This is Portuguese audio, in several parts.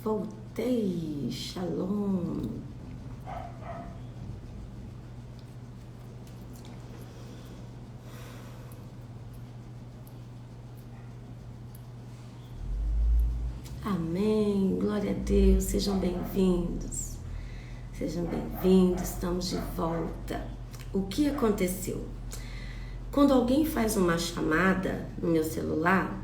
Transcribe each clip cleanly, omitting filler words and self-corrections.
Voltei. Shalom. Amém. Glória a Deus. Sejam bem-vindos. Sejam bem-vindos. Estamos de volta. O que aconteceu? Quando alguém faz uma chamada no meu celular,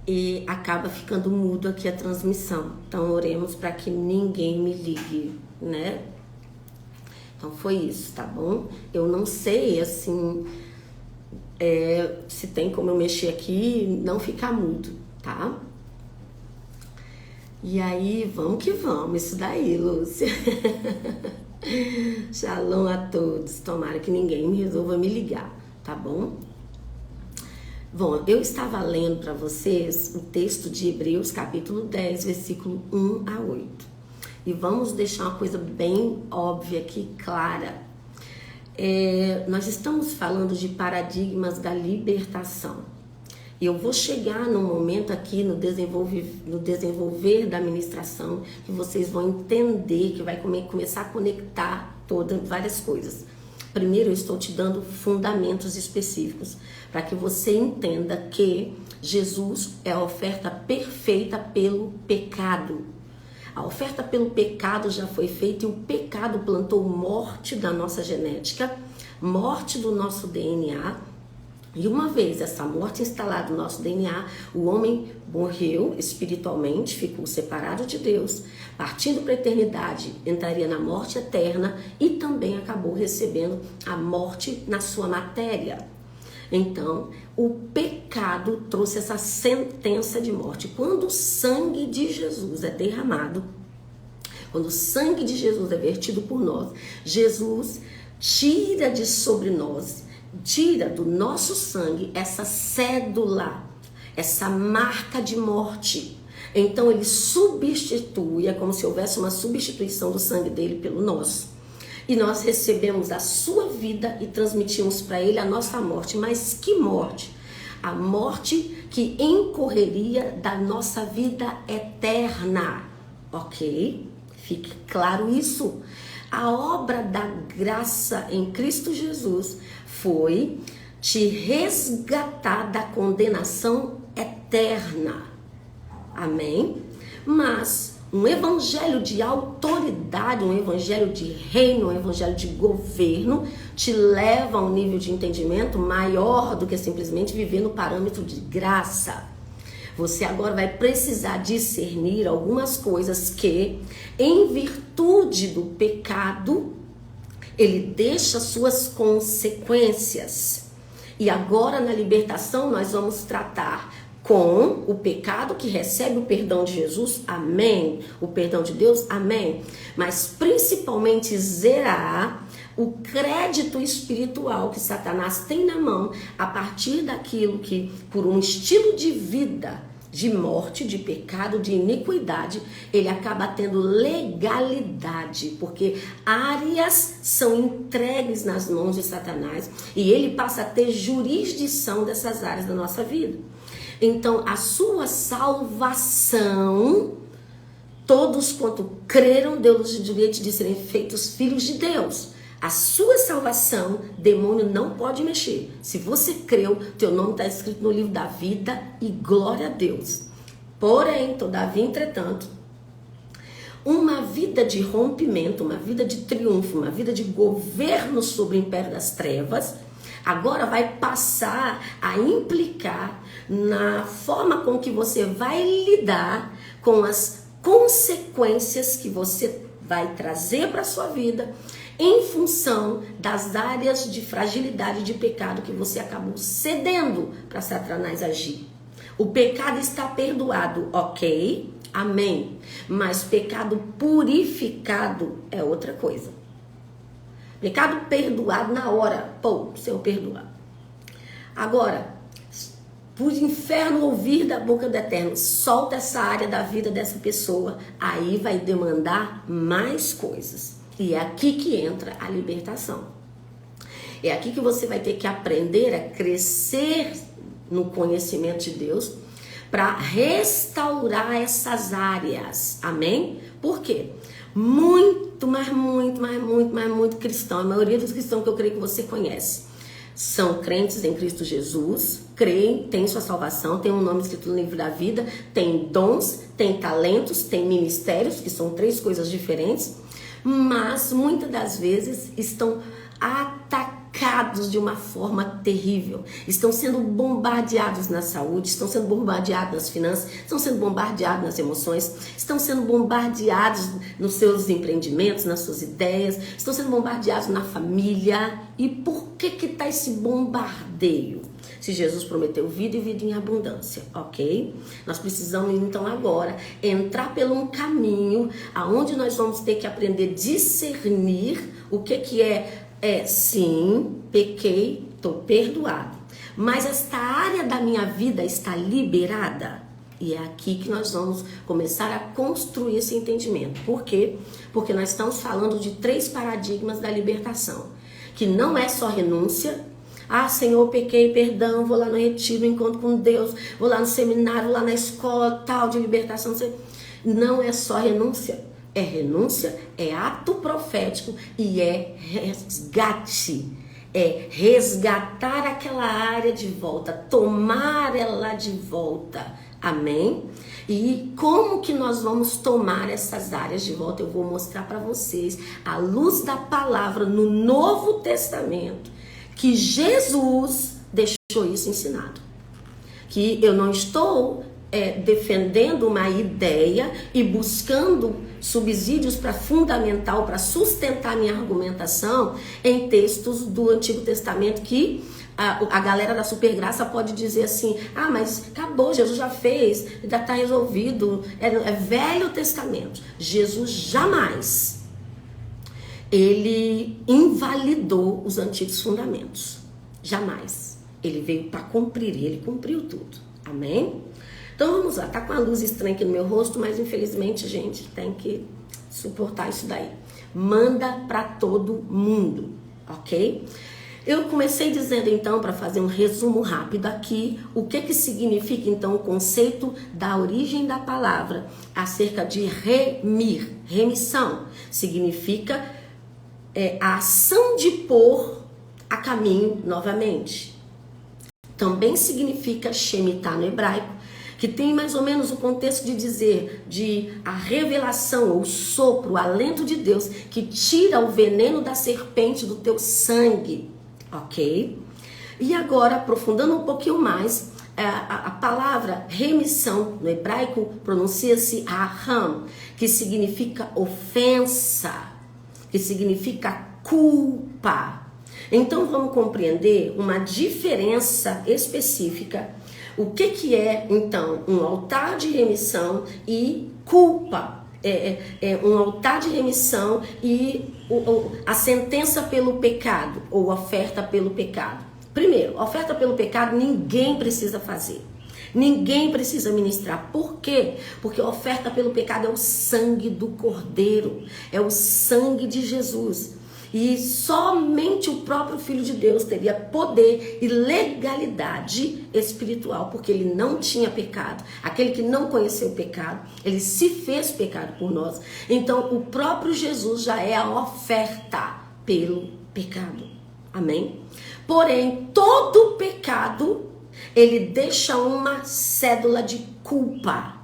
e acaba ficando mudo aqui a transmissão. Então, oremos para que ninguém me ligue, né? Então, foi isso, tá bom? Eu não sei, assim, se tem como eu mexer aqui e não ficar mudo, tá? E aí, vamos que vamos, isso daí, Lúcia. Shalom a todos. Tomara que ninguém me resolva me ligar, tá bom? Bom, eu estava lendo para vocês o texto de Hebreus, capítulo 10, versículo 1 a 8. E vamos deixar uma coisa bem óbvia aqui, clara. Nós estamos falando de paradigmas da libertação. E eu vou chegar num momento aqui no desenvolver da ministração que vocês vão entender, que vai começar a conectar várias coisas. Primeiro, eu estou te dando fundamentos específicos para que você entenda que Jesus é a oferta perfeita pelo pecado. A oferta pelo pecado já foi feita e o pecado plantou morte da nossa genética, morte do nosso DNA. E uma vez essa morte instalada no nosso DNA, o homem morreu espiritualmente, ficou separado de Deus, partindo para a eternidade, entraria na morte eterna e também acabou recebendo a morte na sua matéria. Então, o pecado trouxe essa sentença de morte. Quando o sangue de Jesus é derramado, quando o sangue de Jesus é vertido por nós, Jesus tira de sobre nós, tira do nosso sangue essa cédula, essa marca de morte. Então ele substitui, é como se houvesse uma substituição do sangue dele pelo nosso. E nós recebemos a sua vida e transmitimos para ele a nossa morte. Mas que morte? A morte que incorreria da nossa vida eterna. Ok? Fique claro isso. A obra da graça em Cristo Jesus foi te resgatar da condenação eterna. Amém? Mas um evangelho de autoridade, um evangelho de reino, um evangelho de governo te leva a um nível de entendimento maior do que simplesmente viver no parâmetro de graça. Você agora vai precisar discernir algumas coisas que, em virtude do pecado, ele deixa suas consequências. E agora na libertação nós vamos tratar com o pecado que recebe o perdão de Jesus, amém. O perdão de Deus, amém. Mas principalmente zerar o crédito espiritual que Satanás tem na mão a partir daquilo que, por um estilo de vida, de morte, de pecado, de iniquidade, ele acaba tendo legalidade, porque áreas são entregues nas mãos de Satanás e ele passa a ter jurisdição dessas áreas da nossa vida. Então, a sua salvação, todos quanto creram, Deus o direito de serem feitos filhos de Deus. A sua salvação, demônio não pode mexer. Se você creu, teu nome está escrito no livro da vida e glória a Deus. Porém, todavia, entretanto, uma vida de rompimento, uma vida de triunfo, uma vida de governo sobre o império das trevas, agora vai passar a implicar na forma com que você vai lidar com as consequências que você vai trazer para a sua vida em função das áreas de fragilidade de pecado que você acabou cedendo para Satanás agir. O pecado está perdoado, ok? Amém. Mas pecado purificado é outra coisa. Pecado perdoado na hora, pô, Senhor perdoar. Agora, por inferno ouvir da boca do Eterno, solta essa área da vida dessa pessoa, aí vai demandar mais coisas. E é aqui que entra a libertação. É aqui que você vai ter que aprender a crescer no conhecimento de Deus, para restaurar essas áreas. Amém? Por quê? Muito cristão, a maioria dos cristãos que eu creio que você conhece, são crentes em Cristo Jesus, creem, têm sua salvação, têm um nome escrito no livro da vida, têm dons, têm talentos, têm ministérios, que são 3 coisas diferentes, mas muitas das vezes estão atacados de uma forma terrível, estão sendo bombardeados na saúde, estão sendo bombardeados nas finanças, estão sendo bombardeados nas emoções, estão sendo bombardeados nos seus empreendimentos, nas suas ideias, estão sendo bombardeados na família. E por que está esse bombardeio? Se Jesus prometeu vida e vida em abundância, ok? Nós precisamos então agora entrar por um caminho aonde nós vamos ter que aprender a discernir o que sim, pequei, estou perdoado, mas esta área da minha vida está liberada. E é aqui que nós vamos começar a construir esse entendimento. Por quê? Porque nós estamos falando de 3 paradigmas da libertação, que não é só renúncia. Ah, Senhor, pequei, perdão, vou lá no retiro, encontro com Deus, vou lá no seminário, lá na escola, tal, de libertação. Não é só renúncia. É renúncia, é ato profético e é resgate. É resgatar aquela área de volta, tomar ela de volta. Amém? E como que nós vamos tomar essas áreas de volta? Eu vou mostrar para vocês, à luz da palavra no Novo Testamento, que Jesus deixou isso ensinado. Que eu não estou defendendo uma ideia e buscando subsídios para fundamental, para sustentar minha argumentação em textos do Antigo Testamento que a galera da Supergraça pode dizer assim: ah, mas acabou, Jesus já fez, já está resolvido, é Velho Testamento. Jesus jamais ele invalidou os antigos fundamentos, jamais. Ele veio para cumprir, e ele cumpriu tudo. Amém? Então vamos lá, tá com a luz estranha aqui no meu rosto, mas infelizmente, gente, tem que suportar isso daí. Manda para todo mundo, ok? Eu comecei dizendo então, para fazer um resumo rápido aqui, o que significa então o conceito da origem da palavra acerca de remir. Remissão significa a ação de pôr a caminho novamente. Também significa shemitah no hebraico, que tem mais ou menos o contexto de dizer de a revelação, o sopro, o alento de Deus que tira o veneno da serpente do teu sangue, ok? E agora, aprofundando um pouquinho mais, a palavra remissão no hebraico pronuncia-se aham, que significa ofensa, que significa culpa. Então vamos compreender uma diferença específica. O que é, então, um altar de remissão e culpa? Um altar de remissão e a sentença pelo pecado, ou oferta pelo pecado. Primeiro, oferta pelo pecado ninguém precisa fazer. Ninguém precisa ministrar. Por quê? Porque a oferta pelo pecado é o sangue do Cordeiro. É o sangue de Jesus. E somente o próprio Filho de Deus teria poder e legalidade espiritual, porque ele não tinha pecado. Aquele que não conheceu o pecado, ele se fez pecado por nós. Então, o próprio Jesus já é a oferta pelo pecado. Amém? Porém, todo pecado, ele deixa uma cédula de culpa.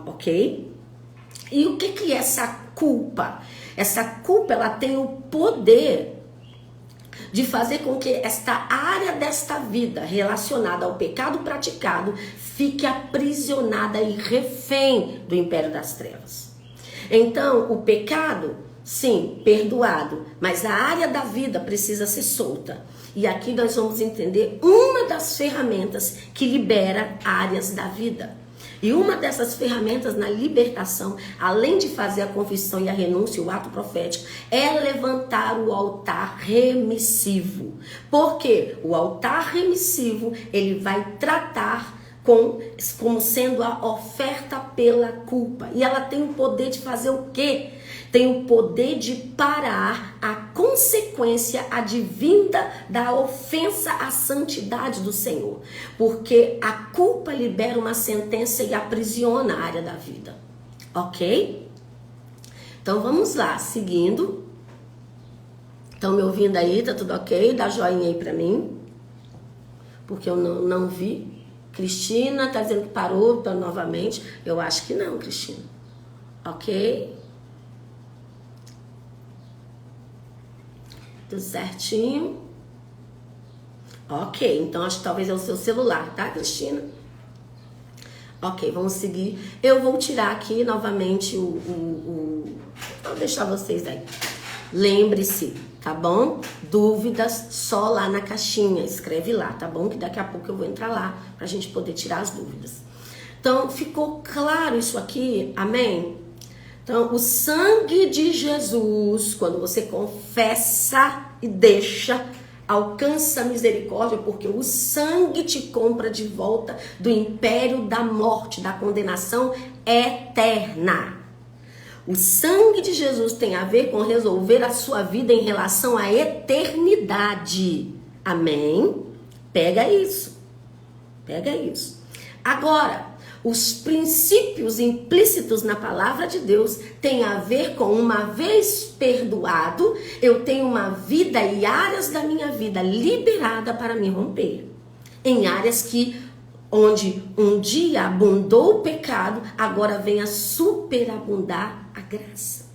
Ok? E o que é essa culpa? Essa culpa, ela tem o poder de fazer com que esta área desta vida relacionada ao pecado praticado fique aprisionada e refém do império das trevas. Então, o pecado, sim, perdoado, mas a área da vida precisa ser solta. E aqui nós vamos entender uma das ferramentas que libera áreas da vida. E uma dessas ferramentas na libertação, além de fazer a confissão e a renúncia, o ato profético, é levantar o altar remissivo. Porque o altar remissivo, ele vai tratar como sendo a oferta pela culpa. E ela tem o poder de fazer o quê? Tem o poder de parar a consequência advinda da ofensa à santidade do Senhor. Porque a culpa libera uma sentença e aprisiona a área da vida. Ok? Então vamos lá, seguindo. Estão me ouvindo aí? Tá tudo ok? Dá joinha aí pra mim. Porque eu não vi. Cristina tá dizendo que parou novamente. Eu acho que não, Cristina. Ok? Tudo certinho. Ok, então acho que talvez é o seu celular, tá, Cristina? Ok, vamos seguir. Eu vou tirar aqui novamente Vou deixar vocês aí. Lembre-se, tá bom? Dúvidas só lá na caixinha. Escreve lá, tá bom? Que daqui a pouco eu vou entrar lá pra gente poder tirar as dúvidas. Então, ficou claro isso aqui? Amém? Então, o sangue de Jesus, quando você confessa e deixa, alcança a misericórdia, porque o sangue te compra de volta do império da morte, da condenação eterna. O sangue de Jesus tem a ver com resolver a sua vida em relação à eternidade. Amém? Pega isso. Pega isso. Agora, os princípios implícitos na palavra de Deus têm a ver com, uma vez perdoado, eu tenho uma vida e áreas da minha vida liberada para me romper. Em áreas onde um dia abundou o pecado, agora vem a superabundar a graça.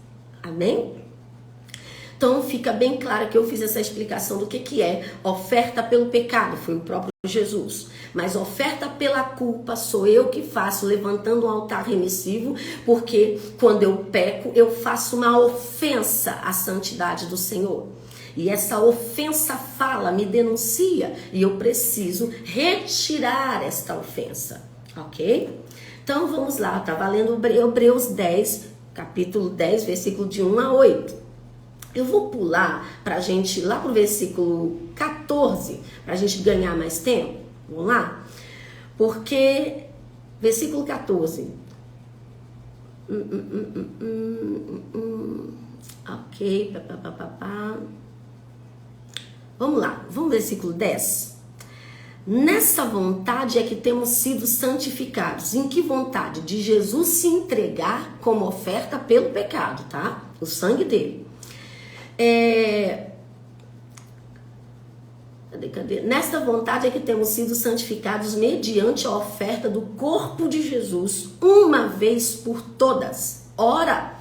Amém? Então fica bem claro que eu fiz essa explicação do que é oferta pelo pecado, foi o próprio Jesus. Mas oferta pela culpa sou eu que faço, levantando um altar remissivo, porque quando eu peco, eu faço uma ofensa à santidade do Senhor. E essa ofensa fala, me denuncia, e eu preciso retirar esta ofensa, ok? Então vamos lá, tá valendo Hebreus 10, capítulo 10, versículo de 1 a 8. Eu vou pular pra gente, lá pro versículo 14, pra gente ganhar mais tempo, vamos lá? Porque, versículo 14, ok, vamos lá, vamos versículo 10. Nessa vontade é que temos sido santificados. Em que vontade? De Jesus se entregar como oferta pelo pecado, tá? O sangue dele. Cadê? Nesta vontade é que temos sido santificados mediante a oferta do corpo de Jesus, uma vez por todas. Ora,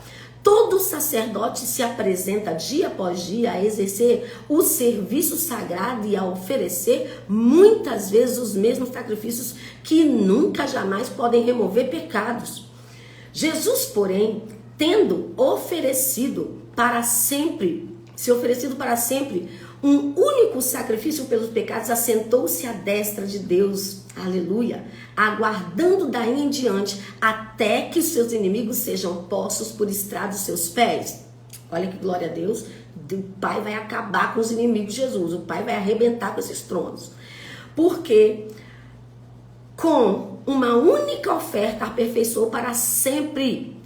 todo sacerdote se apresenta dia após dia a exercer o serviço sagrado e a oferecer muitas vezes os mesmos sacrifícios que nunca jamais podem remover pecados. Jesus, porém, tendo oferecido para sempre, um único sacrifício pelos pecados, assentou-se à destra de Deus, aleluia, aguardando daí em diante até que seus inimigos sejam postos por estrado dos seus pés. Olha que glória a Deus, o Pai vai acabar com os inimigos de Jesus, o Pai vai arrebentar com esses tronos, porque com uma única oferta aperfeiçoou para sempre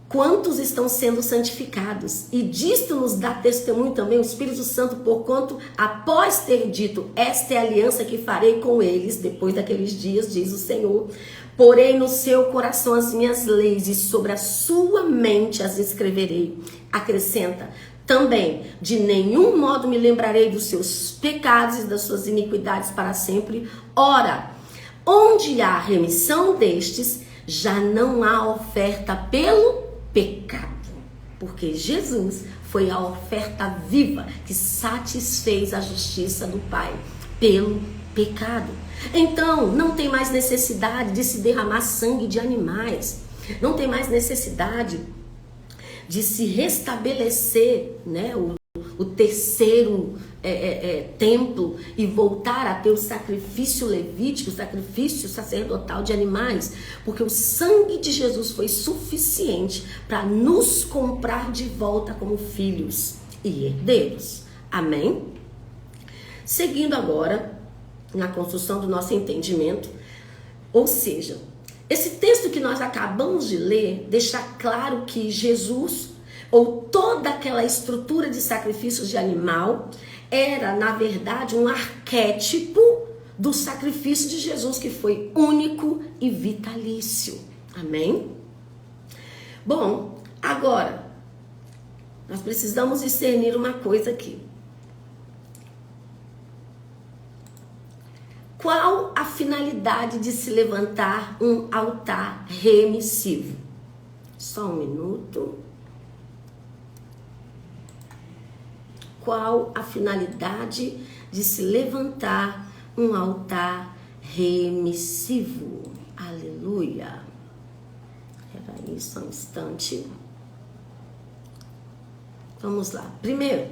quantos estão sendo santificados. E disto nos dá testemunho também o Espírito Santo, porquanto, após ter dito, esta é a aliança que farei com eles, depois daqueles dias, diz o Senhor, porei no seu coração as minhas leis, e sobre a sua mente as escreverei. Acrescenta, também, de nenhum modo me lembrarei dos seus pecados e das suas iniquidades para sempre. Ora, onde há remissão destes, já não há oferta pelo pecado, porque Jesus foi a oferta viva que satisfez a justiça do Pai pelo pecado. Então, não tem mais necessidade de se derramar sangue de animais, não tem mais necessidade de se restabelecer, né, o terceiro templo e voltar a ter o sacrifício levítico, o sacrifício sacerdotal de animais, porque o sangue de Jesus foi suficiente para nos comprar de volta como filhos e herdeiros. Amém? Seguindo agora na construção do nosso entendimento, Ou seja, esse texto que nós acabamos de ler deixa claro que Jesus, ou toda aquela estrutura de sacrifícios de animal, era, na verdade, um arquétipo do sacrifício de Jesus, que foi único e vitalício. Amém? Bom, agora, nós precisamos discernir uma coisa aqui. Qual a finalidade de se levantar um altar remissivo? Só um minuto. Qual a finalidade de se levantar um altar remissivo? Aleluia. Espera aí só um instante. Vamos lá. Primeiro,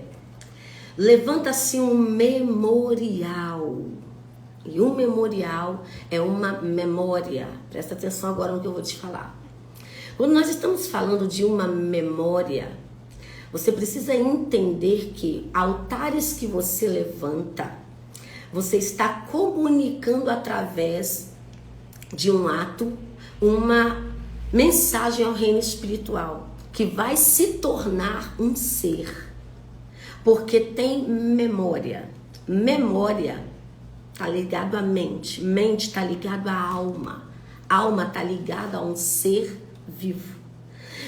levanta-se um memorial. E um memorial é uma memória. Presta atenção agora no que eu vou te falar. Quando nós estamos falando de uma memória, você precisa entender que altares que você levanta, você está comunicando através de um ato, uma mensagem ao reino espiritual, que vai se tornar um ser. Porque tem memória. Memória está ligado à mente, mente está ligado à alma, alma está ligada a um ser vivo.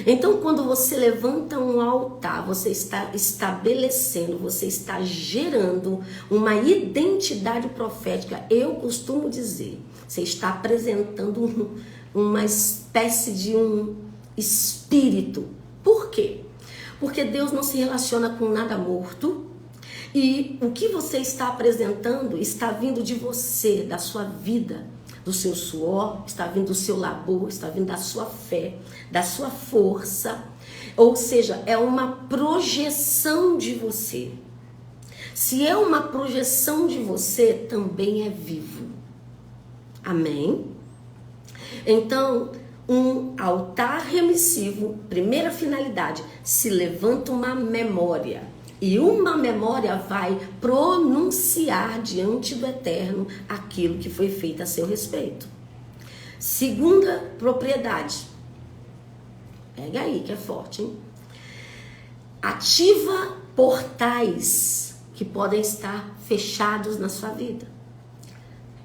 Então, quando você levanta um altar, você está estabelecendo, você está gerando uma identidade profética. Eu costumo dizer, você está apresentando uma espécie de um espírito. Por quê? Porque Deus não se relaciona com nada morto. E o que você está apresentando está vindo de você, da sua vida, do seu suor, está vindo do seu labor, está vindo da sua fé, da sua força. Ou seja, é uma projeção de você. Se é uma projeção de você, também é vivo. Amém? Então, um altar remissivo, primeira finalidade, se levanta uma memória. E uma memória vai pronunciar diante do Eterno aquilo que foi feito a seu respeito. Segunda propriedade. Pega aí que é forte, hein? Ativa portais que podem estar fechados na sua vida.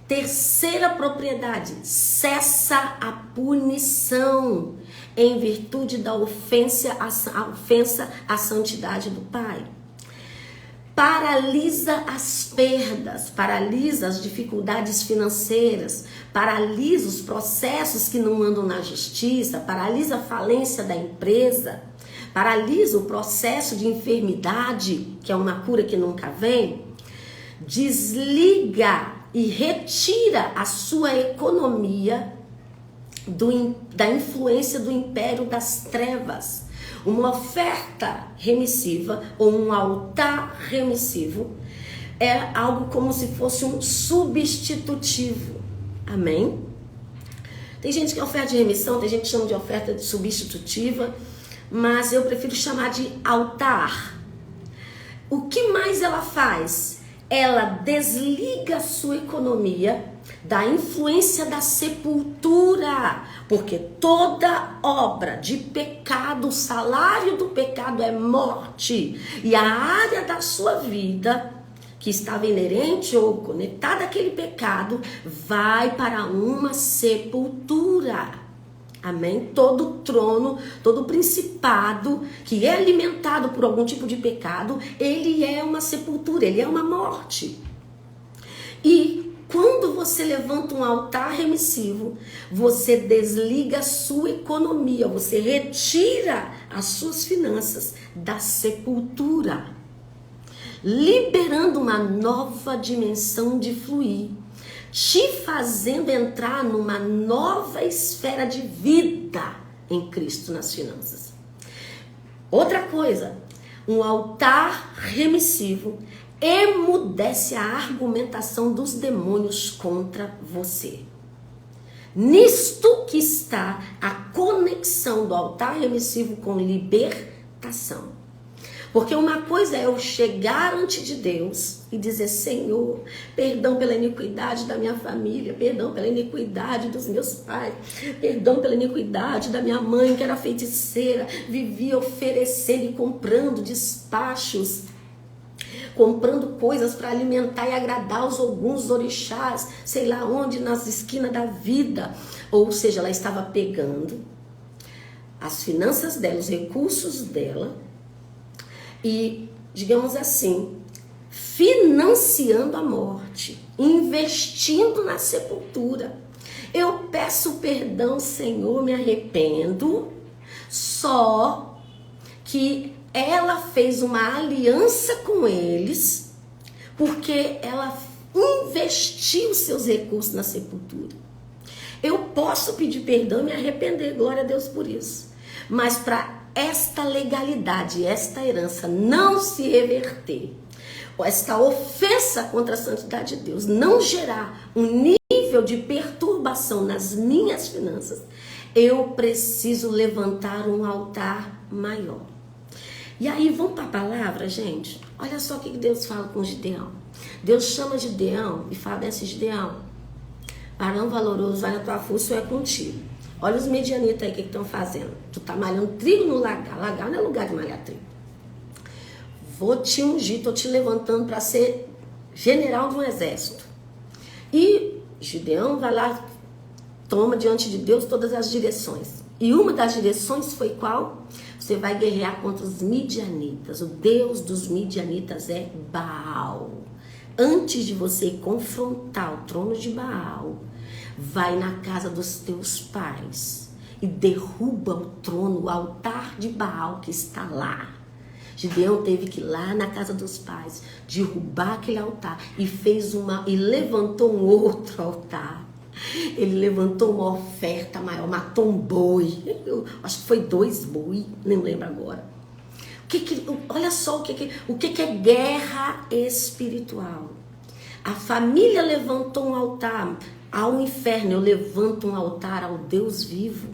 Terceira propriedade. Cessa a punição em virtude da ofensa à santidade do Pai. Paralisa as perdas, paralisa as dificuldades financeiras, paralisa os processos que não andam na justiça, paralisa a falência da empresa, paralisa o processo de enfermidade, que é uma cura que nunca vem, desliga e retira a sua economia da influência do império das trevas. Uma oferta remissiva ou um altar remissivo é algo como se fosse um substitutivo. Amém? Tem gente que é oferta de remissão, tem gente que chama de oferta substitutiva, mas eu prefiro chamar de altar. O que mais ela faz? Ela desliga a sua economia da influência da sepultura, porque toda obra de pecado, o salário do pecado é morte, e a área da sua vida que estava inerente ou conectada àquele pecado vai para uma sepultura. Amém? Todo trono, todo principado que é alimentado por algum tipo de pecado, ele é uma sepultura, ele é uma morte. E quando você levanta um altar remissivo, você desliga a sua economia, você retira as suas finanças da sepultura, liberando uma nova dimensão de fluir, te fazendo entrar numa nova esfera de vida em Cristo nas finanças. Outra coisa, um altar remissivo emudece a argumentação dos demônios contra você. Nisto que está a conexão do altar remissivo com libertação. Porque uma coisa é eu chegar ante de Deus e dizer: Senhor, perdão pela iniquidade da minha família, perdão pela iniquidade dos meus pais, perdão pela iniquidade da minha mãe, que era feiticeira, vivia oferecendo e comprando despachos, comprando coisas para alimentar e agradar alguns orixás, sei lá onde, nas esquinas da vida. Ou seja, ela estava pegando as finanças dela, os recursos dela e, digamos assim, financiando a morte, investindo na sepultura. Eu peço perdão, Senhor, me arrependo, só que ela fez uma aliança com eles, porque ela investiu seus recursos na sepultura. Eu posso pedir perdão e me arrepender, glória a Deus por isso. Mas para esta legalidade, esta herança não se reverter, esta ofensa contra a santidade de Deus não gerar um nível de perturbação nas minhas finanças, eu preciso levantar um altar maior. E aí, vamos para a palavra, gente? Olha só o que Deus fala com Gideão. Deus chama Gideão e fala assim: Gideão, varão valoroso, vai na tua força, é contigo. Olha os medianitas aí, o que estão fazendo. Tu tá malhando trigo no lagar. Lagar não é lugar de malhar trigo. Vou te ungir, tô te levantando para ser general de um exército. E Gideão vai lá, toma diante de Deus todas as direções. E uma das direções foi qual? Você vai guerrear contra os midianitas. O Deus dos midianitas é Baal. Antes de você confrontar o trono de Baal, vai na casa dos teus pais e derruba o trono, o altar de Baal que está lá. Gideão teve que ir lá na casa dos pais, derrubar aquele altar e levantou um outro altar. Ele levantou uma oferta maior, matou um boi, acho que foi 2 boi, nem lembro agora. Olha só o que é guerra espiritual. A família levantou um altar ao inferno, eu levanto um altar ao Deus vivo.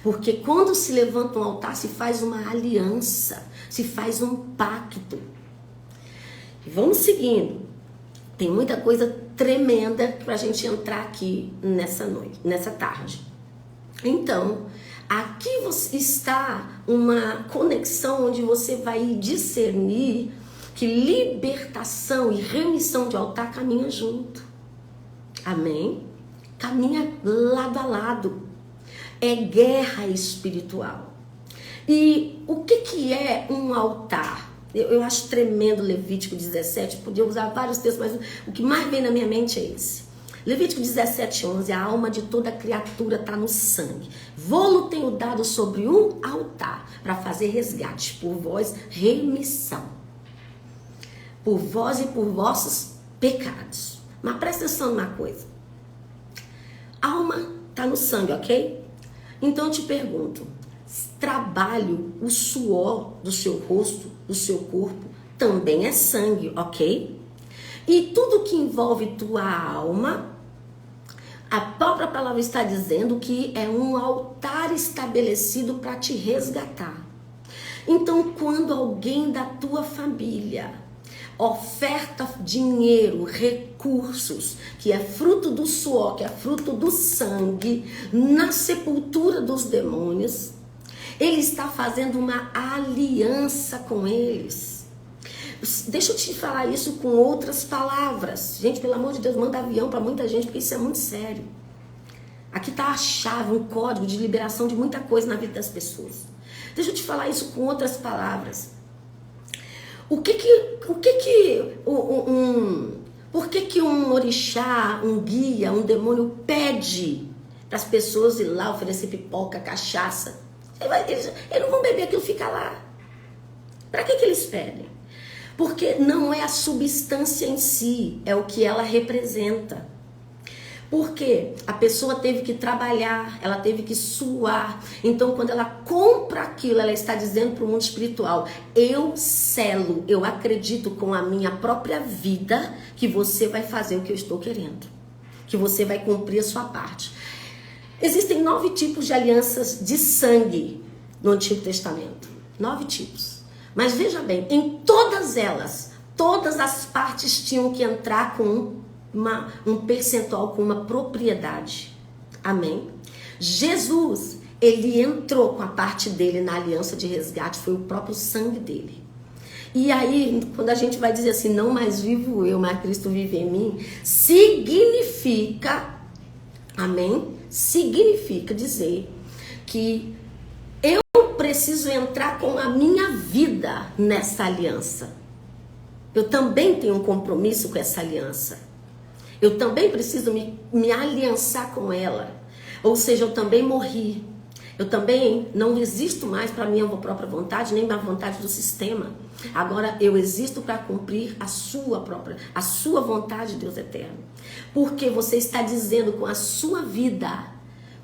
Porque quando se levanta um altar, se faz uma aliança, se faz um pacto. Vamos seguindo. Tem muita coisa tremenda para a gente entrar aqui nessa tarde. Então, aqui está uma conexão onde você vai discernir que libertação e remissão de altar caminham junto. Amém? Caminha lado a lado. É guerra espiritual. E o que é um altar? Eu acho tremendo Levítico 17, podia usar vários textos, mas o que mais vem na minha mente é esse. Levítico 17:11, a alma de toda criatura está no sangue. Vou-lo tenho dado sobre um altar, para fazer resgate, por vós remissão. Por vós e por vossos pecados. Mas presta atenção numa coisa. Alma está no sangue, ok? Então eu te pergunto, trabalho, o suor do seu rosto, do seu corpo, também é sangue, ok? E tudo que envolve tua alma, a própria palavra está dizendo que é um altar estabelecido para te resgatar. Então, quando alguém da tua família oferta dinheiro, recursos, que é fruto do suor, que é fruto do sangue, na sepultura dos demônios, ele está fazendo uma aliança com eles. Deixa eu te falar isso com outras palavras. Gente, pelo amor de Deus, manda avião para muita gente, porque isso é muito sério. Aqui está a chave, um código de liberação de muita coisa na vida das pessoas. Deixa eu te falar isso com outras palavras. Por que um orixá, um guia, um demônio pede para as pessoas ir lá oferecer pipoca, cachaça? Eles não vão beber aquilo, fica lá. Para que eles pedem? Porque não é a substância em si, é o que ela representa. Porque a pessoa teve que trabalhar, ela teve que suar. Então, quando ela compra aquilo, ela está dizendo para o mundo espiritual: eu selo, eu acredito com a minha própria vida que você vai fazer o que eu estou querendo, que você vai cumprir a sua parte. Existem 9 tipos de alianças de sangue no Antigo Testamento. 9 tipos. Mas veja bem, em todas elas, todas as partes tinham que entrar com um percentual, com uma propriedade. Amém? Jesus, ele entrou com a parte dele na aliança de resgate, foi o próprio sangue dele. E aí, quando a gente vai dizer assim, não mais vivo eu, mas Cristo vive em mim, significa, amém? Significa dizer que eu preciso entrar com a minha vida nessa aliança. Eu também tenho um compromisso com essa aliança. Eu também preciso me aliançar com ela. Ou seja, eu também morri. Eu também não existo mais para a minha própria vontade, nem para a vontade do sistema. Agora eu existo para cumprir a sua vontade, Deus eterno. Porque você está dizendo com a sua vida,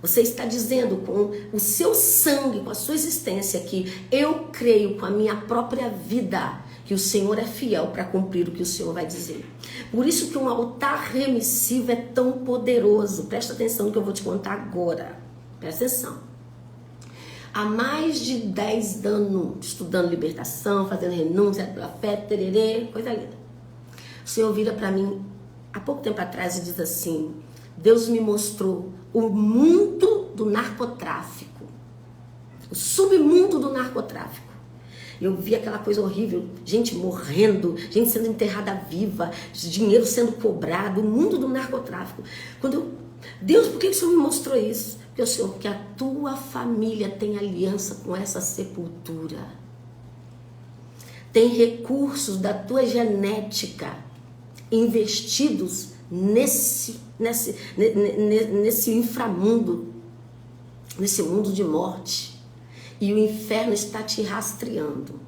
você está dizendo com o seu sangue, com a sua existência que eu creio com a minha própria vida que o Senhor é fiel para cumprir o que o Senhor vai dizer. Por isso que um altar remissivo é tão poderoso. Presta atenção no que eu vou te contar agora. Presta atenção. Há mais de 10 anos estudando libertação, fazendo renúncia pela fé, tererê, coisa linda. O Senhor vira para mim há pouco tempo atrás e diz assim: Deus me mostrou o mundo do narcotráfico, o submundo do narcotráfico. Eu vi aquela coisa horrível, gente morrendo, gente sendo enterrada viva, dinheiro sendo cobrado, o mundo do narcotráfico. Deus, por que o Senhor me mostrou isso? Porque o Senhor, que a tua família tem aliança com essa sepultura. Tem recursos da tua genética investidos nesse inframundo, nesse mundo de morte. E o inferno está te rastreando.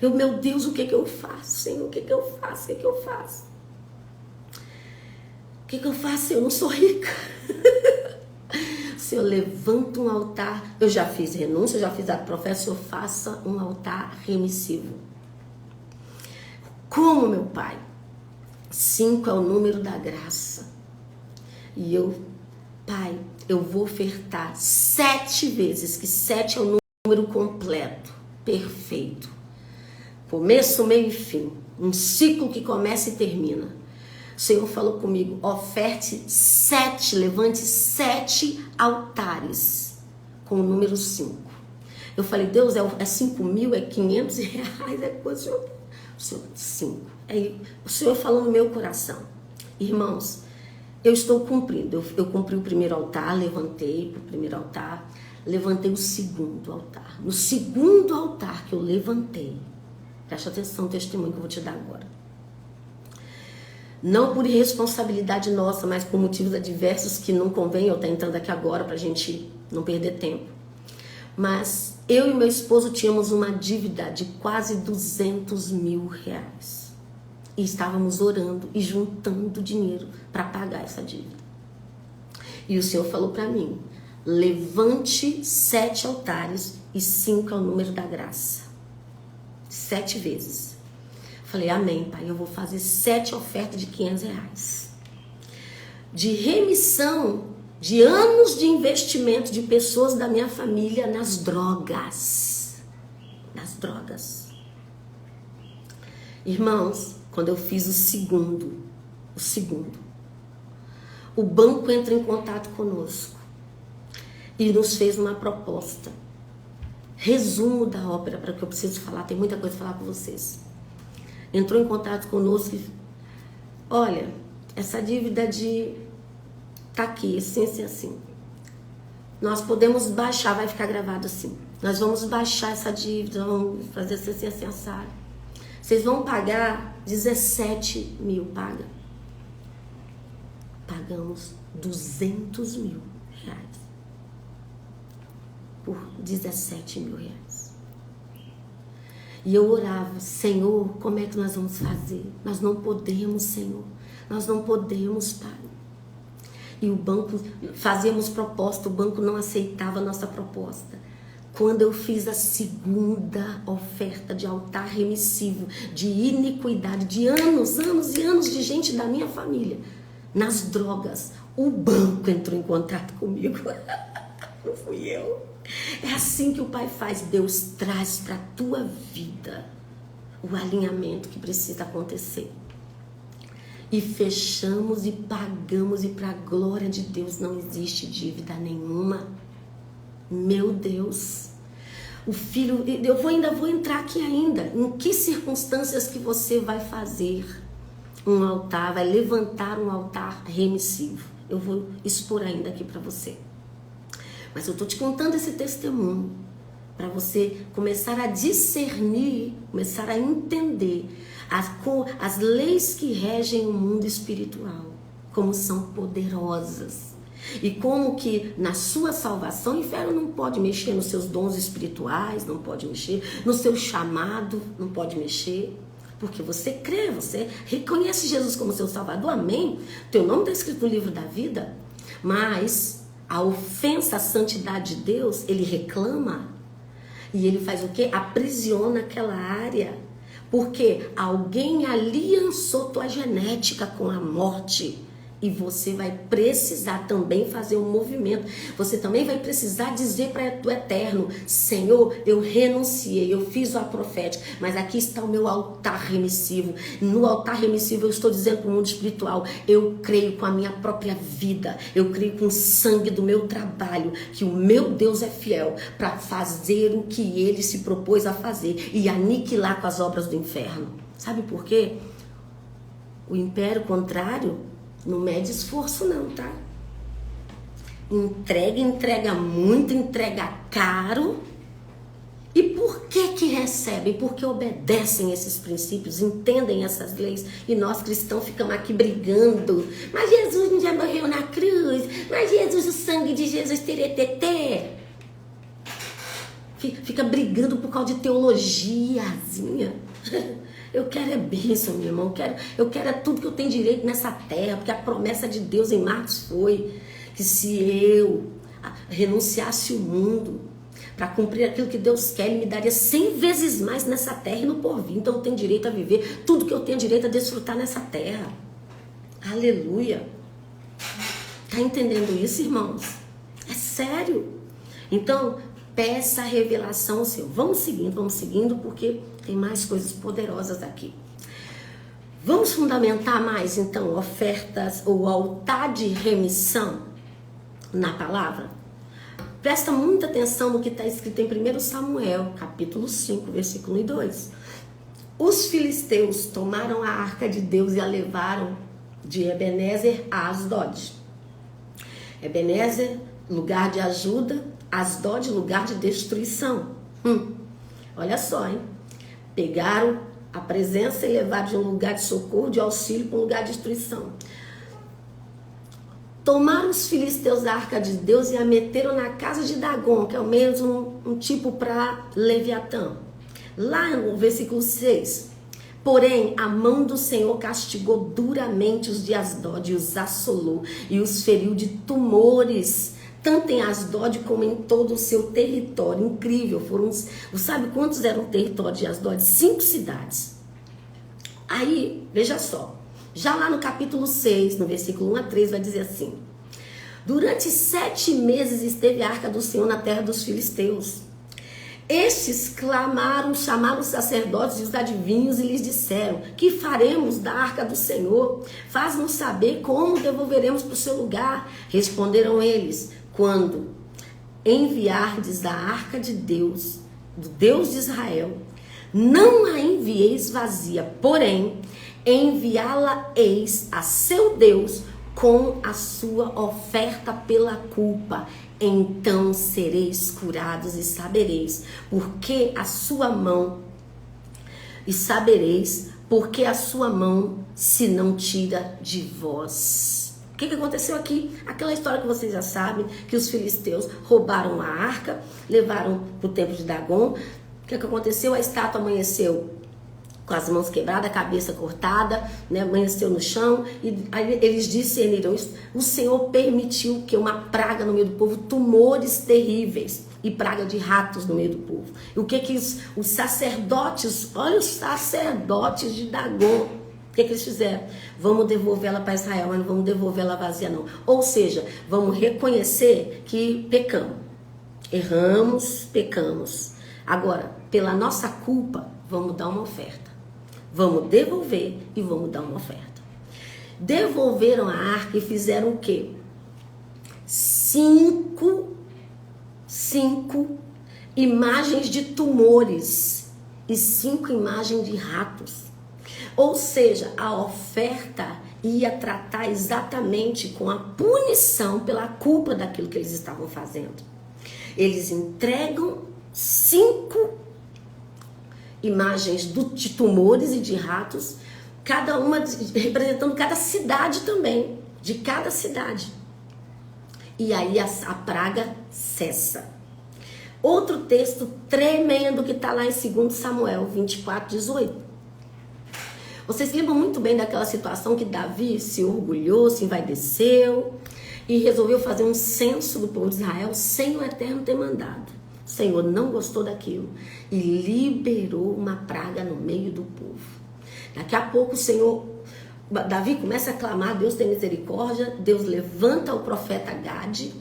Meu Deus, o que eu faço, Senhor? O que eu faço? O que eu faço? O que eu faço? Eu não sou rica. Senhor, levanta um altar. Eu já fiz renúncia, já fiz ato profético. Senhor, faça um altar remissivo. Como, meu Pai? 5 é o número da graça. E Pai, eu vou ofertar 7 vezes, que 7 é o número completo, perfeito. Começo, meio e fim. Um ciclo que começa e termina. O Senhor falou comigo, oferte 7, levante 7 altares com o número 5. Eu falei, Deus, é 5 mil, é 500 reais, é coisa, Senhor. O Senhor, 5. Aí o Senhor falou no meu coração. Irmãos, eu estou cumprindo. Eu cumpri o primeiro altar, levantei para o primeiro altar, levantei o segundo altar. No segundo altar que eu levantei, presta atenção no testemunho que eu vou te dar agora. Não por irresponsabilidade nossa, mas por motivos adversos que não convém eu estar entrando aqui agora para a gente não perder tempo. Mas eu e meu esposo tínhamos uma dívida de quase 200 mil reais. E estávamos orando e juntando dinheiro para pagar essa dívida. E o Senhor falou para mim, levante 7 altares e 5 é o número da graça. 7 vezes. Falei, amém, Pai, eu vou fazer 7 ofertas de 500 reais. De remissão de anos de investimento de pessoas da minha família nas drogas. Nas drogas. Irmãos, quando eu fiz o segundo, o banco entra em contato conosco e nos fez uma proposta. Resumo da ópera, para que eu preciso falar, tem muita coisa para falar com vocês. Entrou em contato conosco e, olha, essa dívida tá aqui, assim. Nós podemos baixar, vai ficar gravado assim. Nós vamos baixar essa dívida, vamos fazer assim, assado. Vocês vão pagar 17 mil, paga. Pagamos 200 mil reais por 17 mil reais. E eu orava, Senhor, como é que nós vamos fazer? Nós não podemos, Senhor. Nós não podemos, Pai. E o banco, fazíamos proposta, o banco não aceitava a nossa proposta. Quando eu fiz a segunda oferta de altar remissivo, de iniquidade, de anos e anos de gente da minha família, nas drogas, o banco entrou em contato comigo. Não fui eu. É assim que o Pai faz. Deus traz para a tua vida o alinhamento que precisa acontecer. E fechamos e pagamos, e para a glória de Deus não existe dívida nenhuma. Meu Deus. O filho, ainda vou entrar aqui ainda. Em que circunstâncias que você vai fazer um altar, vai levantar um altar remissivo? Eu vou expor ainda aqui para você. Mas eu estou te contando esse testemunho para você começar a discernir, começar a entender as leis que regem o mundo espiritual, como são poderosas. E como que na sua salvação, o inferno não pode mexer nos seus dons espirituais, não pode mexer no seu chamado, não pode mexer. Porque você crê, você reconhece Jesus como seu Salvador, amém? Teu nome está escrito no livro da vida. Mas a ofensa à santidade de Deus, ele reclama. E ele faz o quê? Aprisiona aquela área. Porque alguém aliançou tua genética com a morte. E você vai precisar também fazer um movimento. Você também vai precisar dizer para o Eterno: Senhor, eu renunciei, eu fiz a profética, mas aqui está o meu altar remissivo. No altar remissivo eu estou dizendo para o mundo espiritual: eu creio com a minha própria vida, eu creio com o sangue do meu trabalho, que o meu Deus é fiel para fazer o que ele se propôs a fazer e aniquilar com as obras do inferno. Sabe por quê? O império contrário não mede esforço não, tá? Entrega muito, entrega caro. E por que recebem? Porque obedecem esses princípios, entendem essas leis. E nós cristãos ficamos aqui brigando. Mas Jesus não já morreu na cruz? Mas Jesus, o sangue de Jesus, teretetê. Fica brigando por causa de teologiazinha. Eu quero é bênção, meu irmão. Eu quero é tudo que eu tenho direito nessa terra. Porque a promessa de Deus em Marcos foi que se eu renunciasse o mundo para cumprir aquilo que Deus quer, Ele me daria 100 vezes mais nessa terra e no porvir. Então eu tenho direito a viver tudo que eu tenho direito a desfrutar nessa terra. Aleluia. Tá entendendo isso, irmãos? É sério. Então, peça a revelação ao Senhor. Vamos seguindo, porque tem mais coisas poderosas aqui. Vamos fundamentar mais, então, ofertas ou altar de remissão na palavra? Presta muita atenção no que está escrito em 1 Samuel, capítulo 5, versículo 1 e 2. Os filisteus tomaram a arca de Deus e a levaram de Ebenezer a Asdod. Ebenezer, lugar de ajuda, Asdod, lugar de destruição. Olha só, hein? Pegaram a presença e levaram de um lugar de socorro, de auxílio, para um lugar de destruição. Tomaram os filisteus a arca de Deus e a meteram na casa de Dagon, que é o mesmo um tipo para Leviatã. Lá no versículo 6. Porém, a mão do Senhor castigou duramente os de Asdod e os assolou e os feriu de tumores, tanto em Asdod como em todo o seu território. Incrível, sabe quantos eram o território de Asdod? 5 cidades. Aí, veja só, já lá no capítulo 6, no versículo 1 a 3, vai dizer assim: durante 7 meses esteve a arca do Senhor na terra dos filisteus. Estes clamaram, chamaram os sacerdotes e os adivinhos e lhes disseram: que faremos da arca do Senhor? Faz-nos saber como devolveremos para o seu lugar. Responderam eles: quando enviardes da arca de Deus, do Deus de Israel, não a envieis vazia, porém enviá-la-eis a seu Deus com a sua oferta pela culpa. Então sereis curados e sabereis porque a sua mão se não tira de vós. O que aconteceu aqui? Aquela história que vocês já sabem, que os filisteus roubaram a arca, levaram para o templo de Dagon. O que aconteceu? A estátua amanheceu com as mãos quebradas, a cabeça cortada, né? Amanheceu no chão, e aí eles discerniram isso. O Senhor permitiu que uma praga no meio do povo, tumores terríveis e praga de ratos no meio do povo. E o que os sacerdotes, olha os sacerdotes de Dagon, o que eles fizeram? Vamos devolvê-la para Israel, mas não vamos devolvê-la vazia não. Ou seja, vamos reconhecer que pecamos. Erramos, pecamos. Agora, pela nossa culpa, vamos dar uma oferta. Vamos devolver e vamos dar uma oferta. Devolveram a arca e fizeram o quê? 5 imagens de tumores e 5 imagens de ratos. Ou seja, a oferta ia tratar exatamente com a punição pela culpa daquilo que eles estavam fazendo. Eles entregam 5 imagens de tumores e de ratos, cada uma representando cada cidade também, de cada cidade. E aí a praga cessa. Outro texto tremendo que está lá em 2 Samuel 24:18. Vocês lembram muito bem daquela situação que Davi se orgulhou, se envaideceu e resolveu fazer um censo do povo de Israel sem o Eterno ter mandado. O Senhor não gostou daquilo e liberou uma praga no meio do povo. Daqui a pouco Davi começa a clamar, Deus tem misericórdia, Deus levanta o profeta Gade,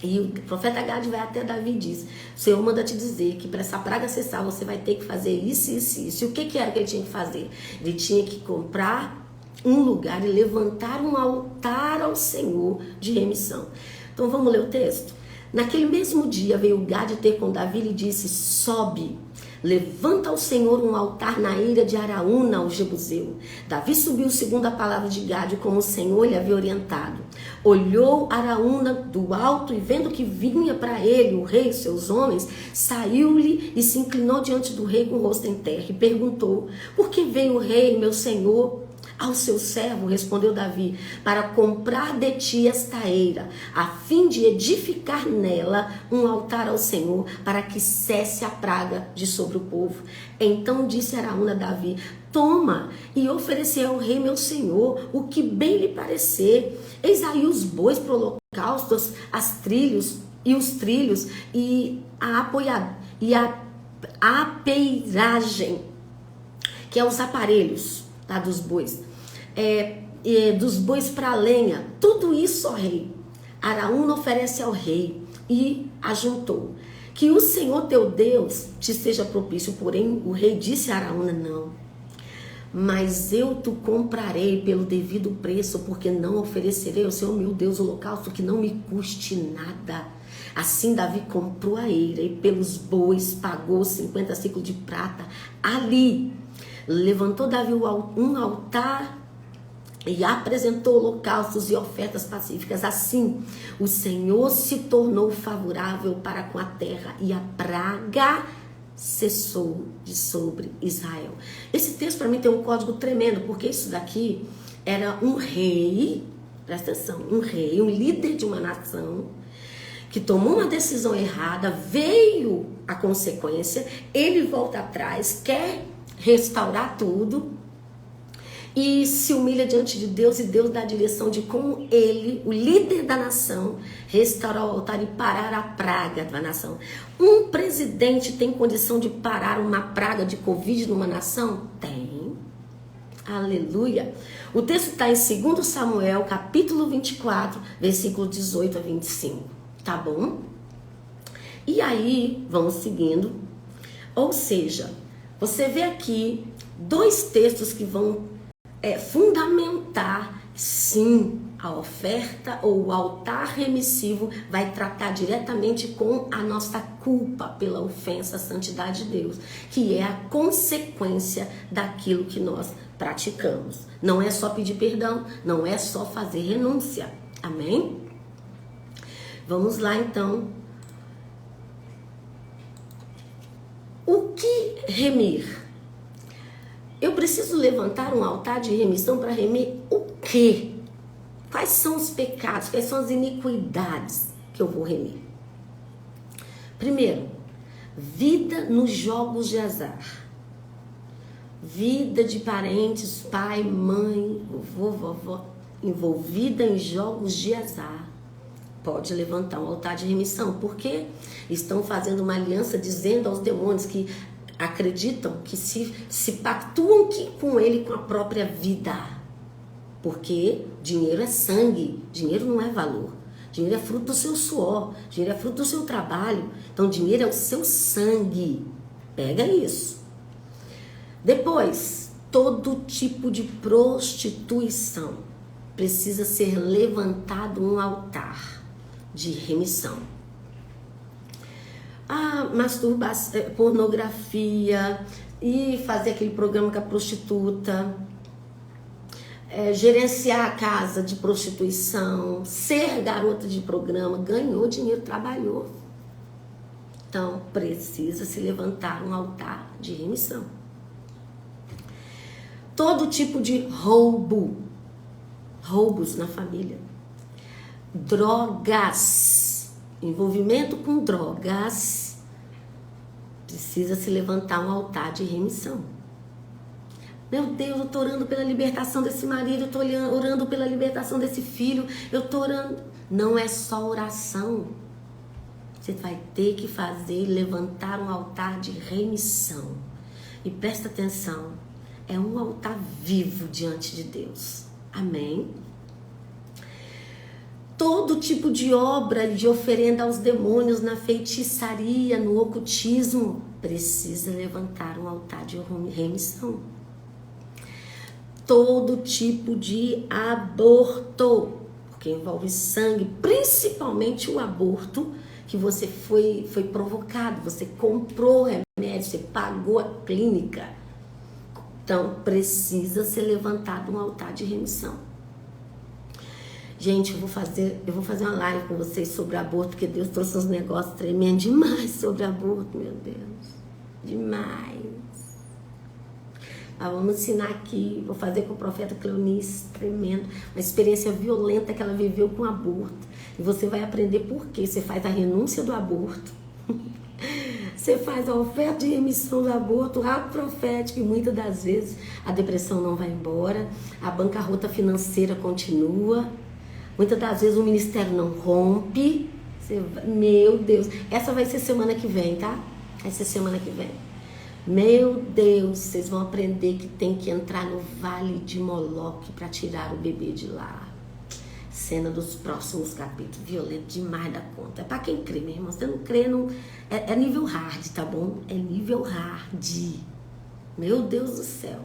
e o profeta Gade vai até Davi e diz: o Senhor manda te dizer que para essa praga cessar você vai ter que fazer isso, isso, isso. E o que era que ele tinha que fazer? Ele tinha que comprar um lugar e levantar um altar ao Senhor de remissão. Então vamos ler o texto? Naquele mesmo dia veio Gade ter com Davi e lhe disse: sobe, levanta ao Senhor um altar na ilha de Araúna, ao Jebuseu. Davi subiu segundo a palavra de Gade, como o Senhor lhe havia orientado. Olhou Araúna do alto e vendo que vinha para ele o rei e seus homens, saiu-lhe e se inclinou diante do rei com o rosto em terra e perguntou: por que veio o rei, meu senhor? Ao seu servo, respondeu Davi, para comprar de ti esta eira, a fim de edificar nela um altar ao Senhor, para que cesse a praga de sobre o povo. Então disse Araúna a Davi: toma e oferecer ao rei meu senhor o que bem lhe parecer. Eis aí os bois para holocaustos, os trilhos e a apeiragem, que é os aparelhos dos bois. Dos bois para lenha, tudo isso, ó rei. Araúna oferece ao rei e ajuntou: que o Senhor teu Deus te seja propício. Porém o rei disse a Araúna: não, mas eu te comprarei pelo devido preço, porque não oferecerei ao Senhor meu Deus holocausto que não me custe nada. Assim Davi comprou a eira e pelos bois pagou 50 ciclos de prata. Ali levantou Davi um altar e apresentou holocaustos e ofertas pacíficas. Assim, o Senhor se tornou favorável para com a terra e a praga cessou de sobre Israel. Esse texto para mim tem um código tremendo, porque isso daqui era um rei, presta atenção, um rei, um líder de uma nação, que tomou uma decisão errada, veio a consequência, ele volta atrás, quer restaurar tudo e se humilha diante de Deus, e Deus dá a direção de como ele, o líder da nação, restaurar o altar e parar a praga da nação. Um presidente tem condição de parar uma praga de Covid numa nação? Tem. Aleluia. O texto está em 2 Samuel, capítulo 24, versículo 18 a 25. Tá bom? E aí, vamos seguindo. Ou seja, você vê aqui 2 textos que vão fundamentar, sim, a oferta ou o altar remissivo vai tratar diretamente com a nossa culpa pela ofensa à santidade de Deus, que é a consequência daquilo que nós praticamos. Não é só pedir perdão, não é só fazer renúncia. Amém? Vamos lá então. O que remir? Eu preciso levantar um altar de remissão para remir o quê? Quais são os pecados, quais são as iniquidades que eu vou remir? Primeiro, vida nos jogos de azar. Vida de parentes, pai, mãe, vovô, vovó, envolvida em jogos de azar. Pode levantar um altar de remissão, porque estão fazendo uma aliança dizendo aos demônios que acreditam que se pactuam com ele com a própria vida. Porque dinheiro é sangue, dinheiro não é valor. Dinheiro é fruto do seu suor. Dinheiro é fruto do seu trabalho. Então, dinheiro é o seu sangue. Pega isso. Depois, todo tipo de prostituição precisa ser levantado um altar de remissão. Masturbação, pornografia, e fazer aquele programa com a prostituta, gerenciar a casa de prostituição, ser garota de programa, ganhou dinheiro, trabalhou. Então, precisa se levantar um altar de remissão. Todo tipo de roubos na família, drogas, envolvimento com drogas, precisa se levantar um altar de remissão. Meu Deus, eu estou orando pela libertação desse marido, eu estou orando pela libertação desse filho, eu estou orando. Não é só oração. Você vai ter que levantar um altar de remissão. E presta atenção, é um altar vivo diante de Deus. Amém? Todo tipo de obra de oferenda aos demônios na feitiçaria, no ocultismo, precisa levantar um altar de remissão. Todo tipo de aborto, porque envolve sangue, principalmente o aborto que você foi provocado, você comprou remédio, você pagou a clínica. Então, precisa ser levantado um altar de remissão. Gente, eu vou fazer uma live com vocês sobre aborto, porque Deus trouxe uns negócios tremendos demais sobre aborto, meu Deus. Demais. Vamos ensinar aqui, vou fazer com o profeta Cleonice, tremendo. Uma experiência violenta que ela viveu com aborto. E você vai aprender por quê. Você faz a renúncia do aborto. Você faz a oferta de remissão do aborto, o ato profético, e muitas das vezes a depressão não vai embora, a bancarrota financeira continua, muitas das vezes o ministério não rompe. Meu Deus, essa vai ser semana que vem, tá? Vai ser semana que vem. Meu Deus, vocês vão aprender que tem que entrar no vale de Moloque para tirar o bebê de lá. Cena dos próximos capítulos, violento demais da conta. É para quem crê, meu irmão. Se você não crê, não... é nível hard, tá bom? É nível hard. Meu Deus do céu.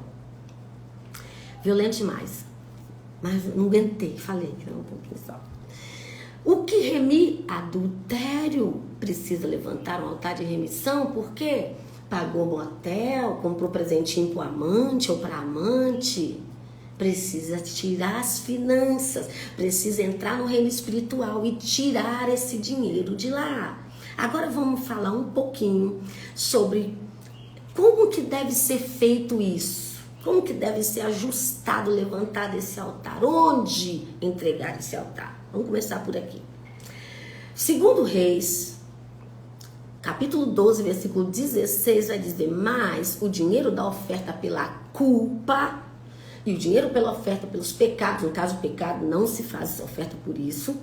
Violento demais. Mas não aguentei, falei que era um pouquinho só. O que remir adultério precisa levantar um altar de remissão, porque pagou motel, comprou presentinho para o amante ou para a amante. Precisa tirar as finanças, precisa entrar no reino espiritual e tirar esse dinheiro de lá. Agora vamos falar um pouquinho sobre como que deve ser feito isso, como que deve ser ajustado, levantado esse altar, onde entregar esse altar. Vamos começar por aqui. Segundo Reis, capítulo 12, versículo 16, vai dizer: mas o dinheiro da oferta pela culpa e o dinheiro pela oferta pelos pecados, no caso o pecado, não se faz essa oferta por isso,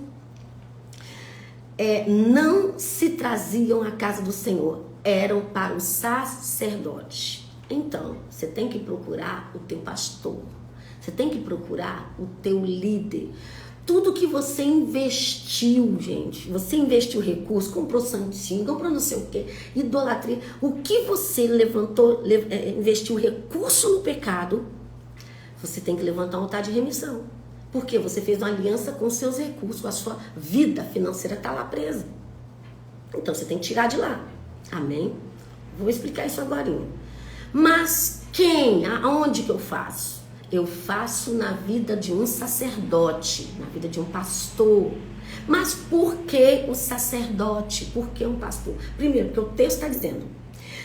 não se traziam à casa do Senhor, eram para o sacerdote. Então, você tem que procurar o teu pastor, você tem que procurar o teu líder. Tudo que você investiu, gente, você investiu recurso, comprou santinho, comprou não sei o que, idolatria, o que você investiu recurso no pecado, você tem que levantar um altar de remissão. Porque você fez uma aliança com os seus recursos, a sua vida financeira está lá presa. Então você tem que tirar de lá. Amém? Vou explicar isso agora. Mas aonde que eu faço? Eu faço na vida de um sacerdote, na vida de um pastor. Mas por que o sacerdote? Por que um pastor? Primeiro, porque o texto está dizendo.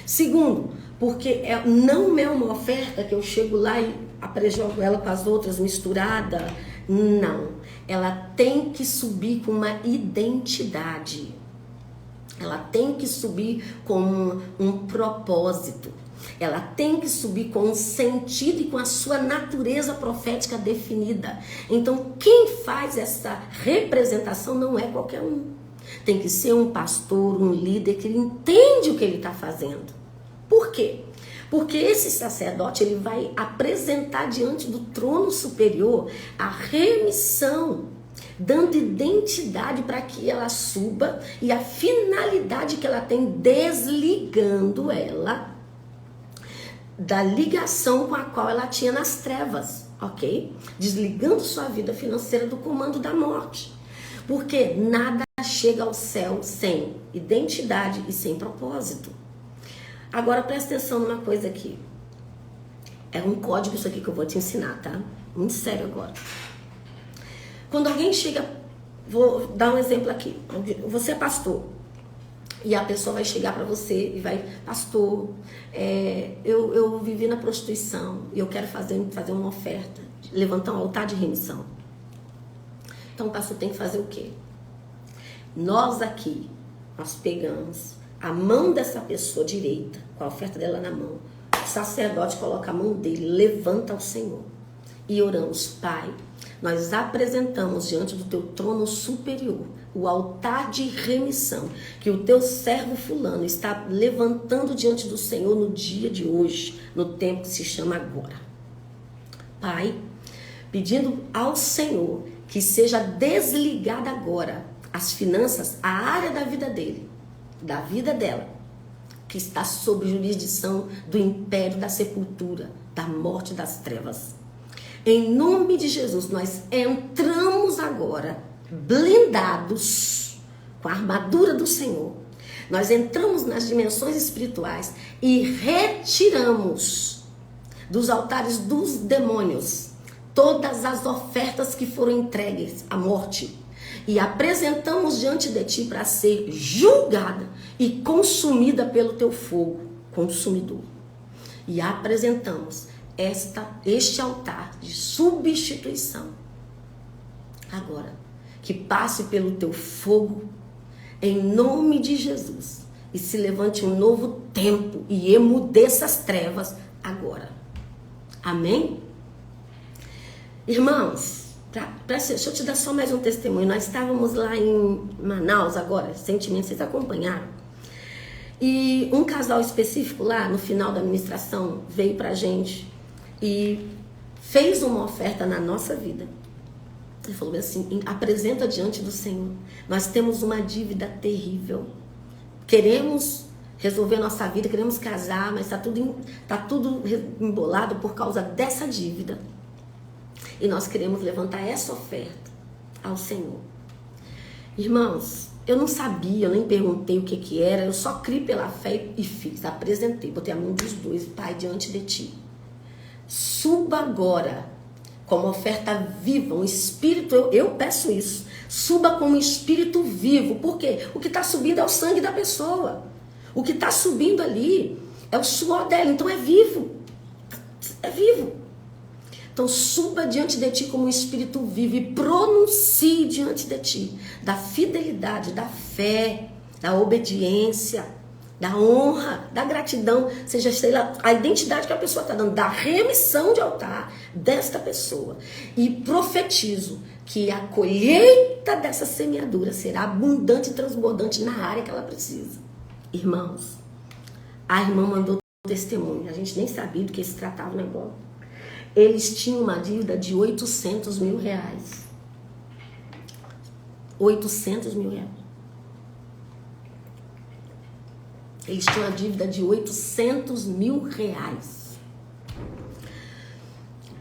Segundo, porque não é uma oferta que eu chego lá e aprejogo ela com as outras misturada. Não. Ela tem que subir com uma identidade. Ela tem que subir com um propósito. Ela tem que subir com um sentido e com a sua natureza profética definida. Então, quem faz essa representação não é qualquer um. Tem que ser um pastor, um líder que entende o que ele está fazendo. Por quê? Porque esse sacerdote ele vai apresentar diante do trono superior a remissão dando identidade para que ela suba e a finalidade que ela tem, desligando ela da ligação com a qual ela tinha nas trevas, ok? Desligando sua vida financeira do comando da morte. Porque nada chega ao céu sem identidade e sem propósito. Agora presta atenção numa coisa aqui. É um código isso aqui que eu vou te ensinar, tá? Muito sério agora. Quando alguém chega, vou dar um exemplo aqui. Você é pastor e a pessoa vai chegar para você e vai, pastor, eu vivi na prostituição e eu quero fazer uma oferta, levantar um altar de remissão. Então o pastor tem que fazer o quê? Nós aqui, nós pegamos a mão dessa pessoa direita, com a oferta dela na mão, o sacerdote coloca a mão dele, levanta ao Senhor e oramos, Pai, nós apresentamos diante do teu trono superior o altar de remissão que o teu servo fulano está levantando diante do Senhor no dia de hoje, no tempo que se chama agora. Pai, pedindo ao Senhor que seja desligada agora as finanças, a área da vida dele, da vida dela, que está sob jurisdição do império da sepultura, da morte, das trevas. Em nome de Jesus, nós entramos agora blindados com a armadura do Senhor. Nós entramos nas dimensões espirituais e retiramos dos altares dos demônios todas as ofertas que foram entregues à morte e apresentamos diante de ti para ser julgada e consumida pelo teu fogo consumidor. E apresentamos este altar de substituição agora, que passe pelo teu fogo em nome de Jesus e se levante um novo tempo e emudeça as trevas agora. Amém? Irmãos, deixa eu te dar só mais um testemunho. Nós estávamos lá em Manaus agora, recentemente, vocês acompanharam. E um casal específico lá, no final da administração, veio pra gente e fez uma oferta na nossa vida. Ele falou assim, apresenta diante do Senhor. Nós temos uma dívida terrível. Queremos resolver a nossa vida, queremos casar, mas tá tudo embolado por causa dessa dívida. E nós queremos levantar essa oferta ao Senhor. Irmãos, eu não sabia, eu nem perguntei o que era, eu só criei pela fé e fiz, apresentei, botei a mão dos dois, Pai, diante de ti. Suba agora como oferta viva, um espírito, eu peço isso, suba como um espírito vivo, por quê? O que está subindo é o sangue da pessoa, o que está subindo ali é o suor dela, então é vivo, Então suba diante de ti como um espírito vivo e pronuncie diante de ti da fidelidade, da fé, da obediência, da honra, da gratidão, seja sei lá, a identidade que a pessoa está dando, da remissão de altar desta pessoa. E profetizo que a colheita dessa semeadura será abundante e transbordante na área que ela precisa. Irmãos, a irmã mandou testemunho, a gente nem sabia do que se tratava o negócio. Eles tinham uma dívida de 800 mil reais. 800 mil reais. Eles tinham uma dívida de 800 mil reais.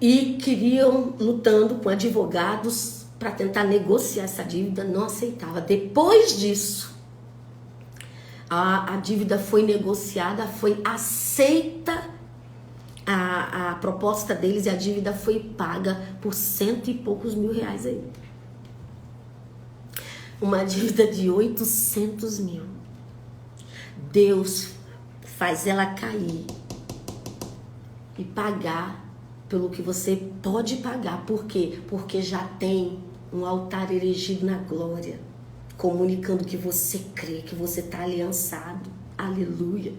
E queriam, lutando com advogados para tentar negociar essa dívida, não aceitava. Depois disso, a dívida foi negociada, foi aceita a proposta deles e a dívida foi paga por 100 e poucos mil reais aí. Uma dívida de 800 mil. Deus faz ela cair e pagar pelo que você pode pagar. Por quê? Porque já tem um altar erigido na glória, comunicando que você crê, que você está aliançado. Aleluia.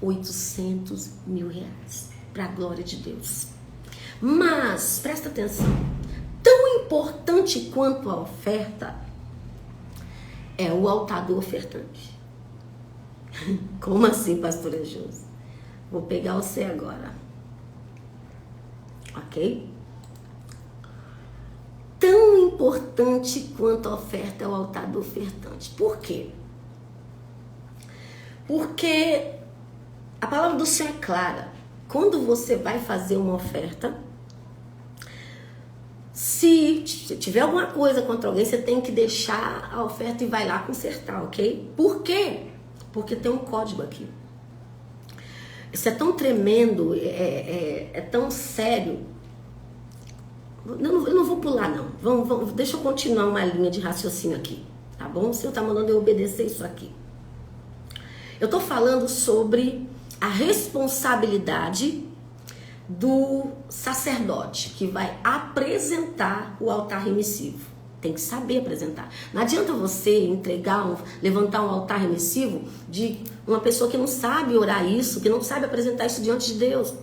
800 mil reais para a glória de Deus. Mas, presta atenção, tão importante quanto a oferta é o altar do ofertante. Como assim, pastora Josi? Vou pegar você agora. Ok? Tão importante quanto a oferta é o altar do ofertante. Por quê? Porque a palavra do Senhor é clara. Quando você vai fazer uma oferta, se tiver alguma coisa contra alguém, você tem que deixar a oferta e vai lá consertar, ok? Por quê? Porque tem um código aqui. Isso é tão tremendo, é tão sério. Eu não vou pular, não. Deixa eu continuar uma linha de raciocínio aqui, tá bom? O Senhor tá mandando eu obedecer isso aqui. Eu tô falando sobre a responsabilidade do sacerdote que vai apresentar o altar remissivo. Tem que saber apresentar. Não adianta você levantar um altar remissivo de uma pessoa que não sabe orar isso, que não sabe apresentar isso diante de Deus.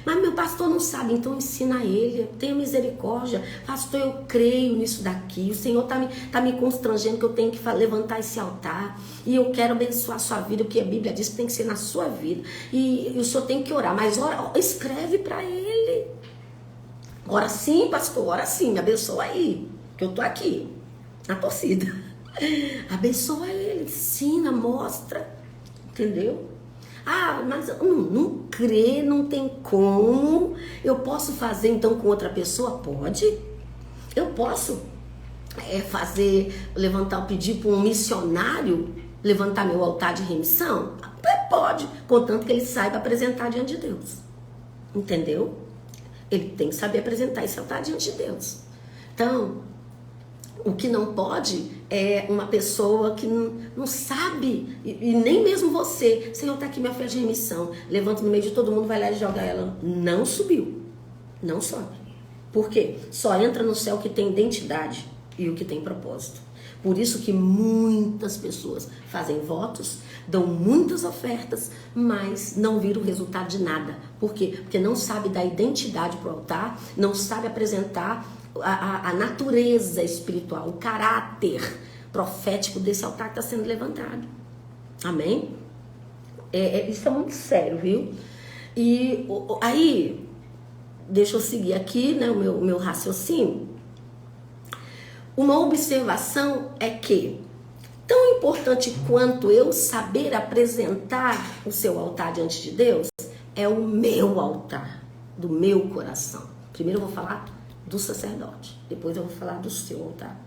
Mas meu pastor não sabe, então ensina ele, tenha misericórdia. Pastor, eu creio nisso daqui, o Senhor tá me constrangendo que eu tenho que levantar esse altar, e eu quero abençoar a sua vida, porque a Bíblia diz que tem que ser na sua vida, e o Senhor tem que orar, mas escreve para ele. Ora sim, pastor, ora sim, me abençoa aí, que eu tô aqui, na torcida. Abençoa ele, ensina, mostra, entendeu? Ah, mas não crê, não tem como. Eu posso fazer então com outra pessoa? Pode. Eu posso pedir para um missionário levantar meu altar de remissão? Pode, contanto que ele saiba apresentar diante de Deus. Entendeu? Ele tem que saber apresentar esse altar diante de Deus. Então, o que não pode é uma pessoa que não sabe, e nem mesmo você. Senhor, tá aqui minha oferta de remissão. Levanta no meio de todo mundo, vai lá e joga ela. Não subiu. Não sobe. Por quê? Só entra no céu o que tem identidade e o que tem propósito. Por isso que muitas pessoas fazem votos, dão muitas ofertas, mas não viram o resultado de nada. Por quê? Porque não sabe dar identidade para o altar, não sabe apresentar a natureza espiritual, o caráter profético desse altar que está sendo levantado. Amém? Isso é muito sério, viu? E aí, deixa eu seguir aqui, né, o meu raciocínio. Uma observação é que, tão importante quanto eu saber apresentar o seu altar diante de Deus, é o meu altar, do meu coração. Primeiro eu vou falar do sacerdote, depois eu vou falar do seu altar.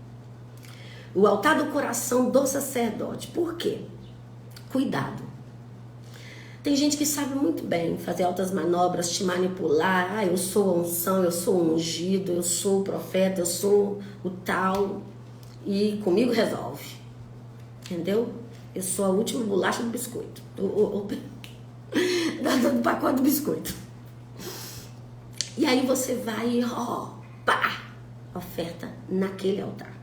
O altar do coração do sacerdote. Por quê? Cuidado. Tem gente que sabe muito bem fazer altas manobras, te manipular. Ah, eu sou a unção, eu sou o ungido, eu sou o profeta, eu sou o tal. E comigo resolve. Entendeu? Eu sou a última bolacha do biscoito. Do pacote do biscoito. E aí você vai, pá, oferta naquele altar.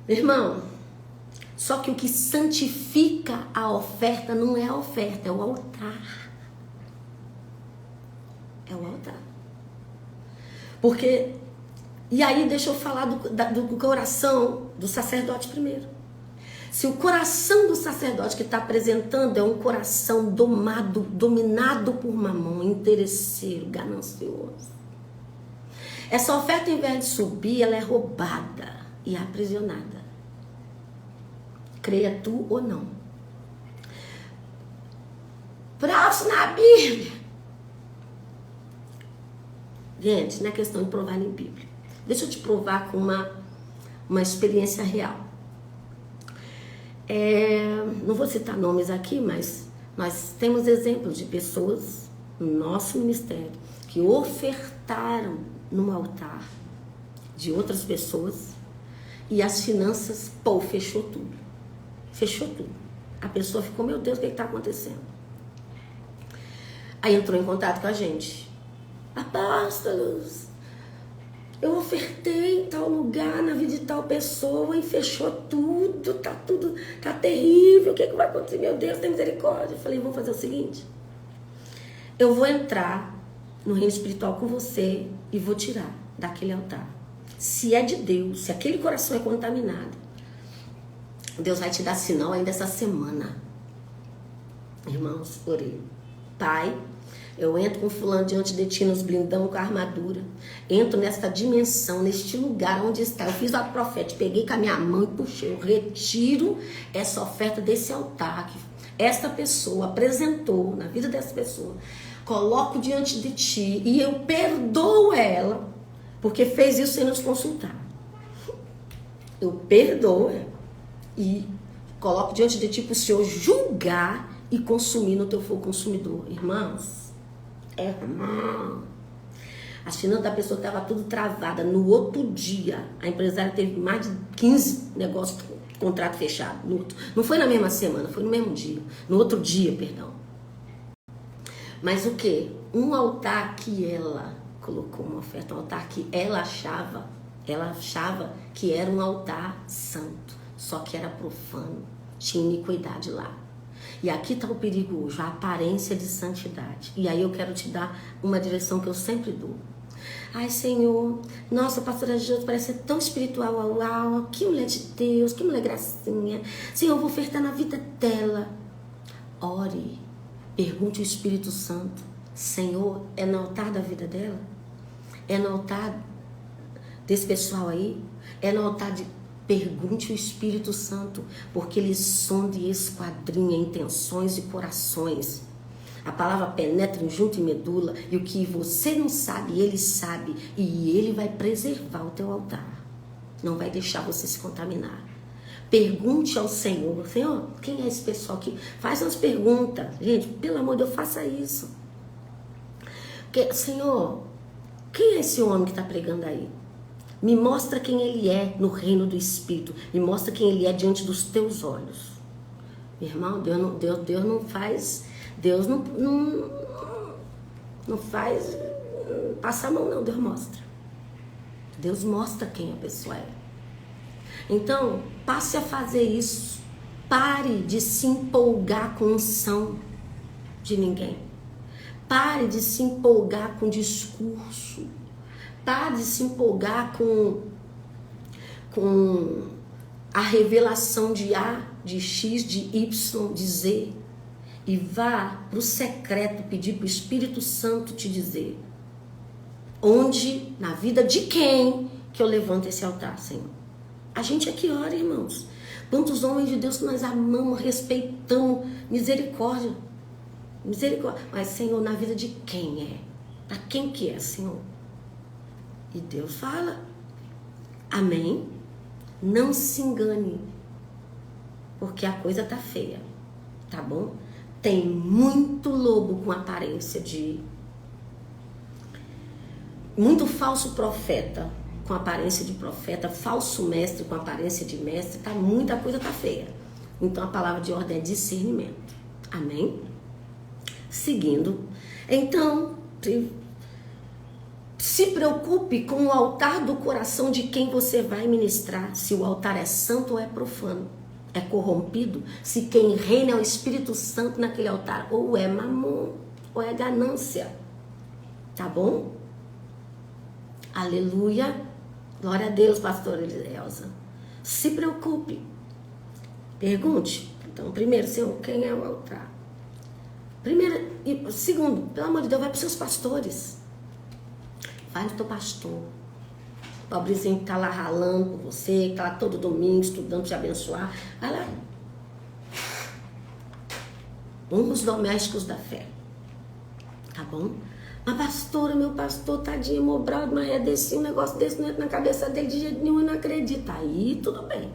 Meu irmão, só que o que santifica a oferta não é a oferta, é o altar. É o altar. Porque, e aí deixa eu falar do coração do sacerdote primeiro. Se o coração do sacerdote que está apresentando é um coração dominado por mamão, interesseiro, ganancioso, essa oferta, ao invés de subir, ela é roubada e aprisionada. Creia tu ou não. Próximo na Bíblia. Gente, não é questão de provar nem Bíblia. Deixa eu te provar com uma experiência real. Não vou citar nomes aqui, mas nós temos exemplos de pessoas no nosso ministério que ofertaram no altar de outras pessoas e as finanças, fechou tudo. Fechou tudo. A pessoa ficou, meu Deus, o que está acontecendo? Aí entrou em contato com a gente. Apóstolos, eu ofertei em tal lugar, na vida de tal pessoa, e fechou tudo, tá terrível, o que vai acontecer? Meu Deus, tem misericórdia. Eu falei, vamos fazer o seguinte, eu vou entrar no reino espiritual com você e vou tirar daquele altar. Se é de Deus, se aquele coração é contaminado, Deus vai te dar sinal ainda essa semana. Irmãos, orei. Pai, eu entro com fulano diante de ti nos blindão com a armadura. Entro nesta dimensão, neste lugar onde está. Eu fiz a profeta, peguei com a minha mão e puxei. Eu retiro essa oferta desse altar que esta pessoa apresentou na vida dessa pessoa. Coloco diante de ti e eu perdoo ela, porque fez isso sem nos consultar. Eu perdoo ela e coloco diante de ti para o Senhor julgar e consumir no teu fogo consumidor. Irmãos, irmão, a finança da pessoa estava tudo travada. No outro dia, a empresária teve mais de 15 negócios, contrato fechado. Não foi na mesma semana, foi no mesmo dia. No outro dia, perdão. Mas o que? Um altar que ela colocou uma oferta, um altar que ela achava que era um altar santo, só que era profano, tinha iniquidade lá. E aqui está o perigo hoje, a aparência de santidade. E aí eu quero te dar uma direção que eu sempre dou. Ai, Senhor, nossa, a pastora Jô parece ser tão espiritual, uau, que mulher de Deus, que mulher gracinha. Senhor, eu vou ofertar na vida dela. Ore, pergunte ao Espírito Santo. Senhor, é no altar da vida dela? É no altar desse pessoal aí? É no altar de... Pergunte ao Espírito Santo, porque ele sonda e esquadrinha intenções e corações. A palavra penetra em junta e medula, e o que você não sabe, ele sabe, e ele vai preservar o teu altar. Não vai deixar você se contaminar. Pergunte ao Senhor, Senhor, quem é esse pessoal aqui? Faz umas perguntas. Gente, pelo amor de Deus, faça isso. Porque, Senhor, quem é esse homem que está pregando aí? Me mostra quem ele é no reino do Espírito. Me mostra quem ele é diante dos teus olhos. Meu irmão, Deus não faz... Deus não faz passar a mão, não. Deus mostra. Deus mostra quem a pessoa é. Então, passe a fazer isso. Pare de se empolgar com unção de ninguém. Pare de se empolgar com discurso. Pare de se empolgar com a revelação de A, de X, de Y, de Z. E vá para o secreto pedir para o Espírito Santo te dizer onde, na vida de quem que eu levanto esse altar, Senhor. A gente aqui ora, irmãos. Quantos homens de Deus que nós amamos, respeitamos, misericórdia. Misericórdia. Mas, Senhor, na vida de quem é? Para quem que é, Senhor? E Deus fala. Amém? Não se engane. Porque a coisa tá feia. Tá bom? Tem muito lobo com aparência de... Muito falso profeta com aparência de profeta. Falso mestre com aparência de mestre. Muita coisa tá feia. Então a palavra de ordem é discernimento. Amém? Seguindo. Então, se preocupe com o altar do coração de quem você vai ministrar. Se o altar é santo ou é profano. É corrompido, se quem reina é o Espírito Santo naquele altar, ou é mamon, ou é ganância. Tá bom? Aleluia. Glória a Deus, pastora Elza. Se preocupe. Pergunte. Então, primeiro, Senhor, quem é o altar? Primeiro, e segundo, pelo amor de Deus, vai para os seus pastores. Vai no teu pastor. O pobrezinho que está lá ralando por você, que está lá todo domingo estudando te abençoar. Vai lá. Os domésticos da fé. Tá bom? Mas pastora, meu pastor, tadinho, mobrado, mas é desse, um negócio desse não entra na cabeça dele de jeito nenhum e não acredita. Aí tudo bem.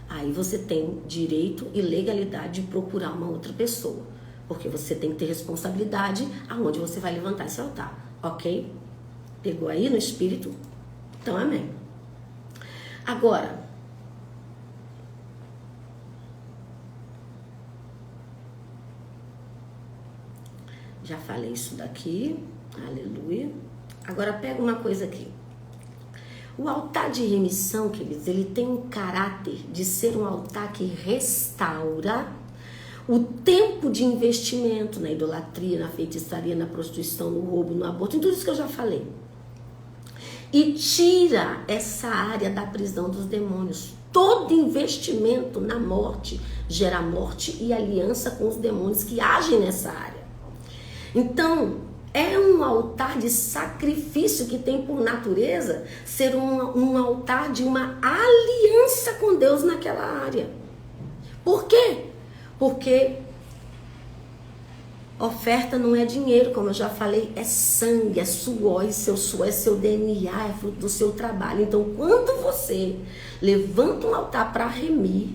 Aí você tem direito e legalidade de procurar uma outra pessoa. Porque você tem que ter responsabilidade aonde você vai levantar esse altar. Ok? Pegou aí no espírito? Então, amém. Agora, já falei isso daqui, aleluia. Agora pega uma coisa aqui. O altar de remissão, queridos, ele tem um caráter de ser um altar que restaura o tempo de investimento na idolatria, na feitiçaria, na prostituição, no roubo, no aborto, em tudo isso que eu já falei. E tira essa área da prisão dos demônios. Todo investimento na morte gera morte e aliança com os demônios que agem nessa área. Então, é um altar de sacrifício que tem por natureza ser um altar de uma aliança com Deus naquela área. Por quê? Porque oferta não é dinheiro, como eu já falei, é sangue, é suor, é seu DNA, é fruto do seu trabalho. Então, quando você levanta um altar para remir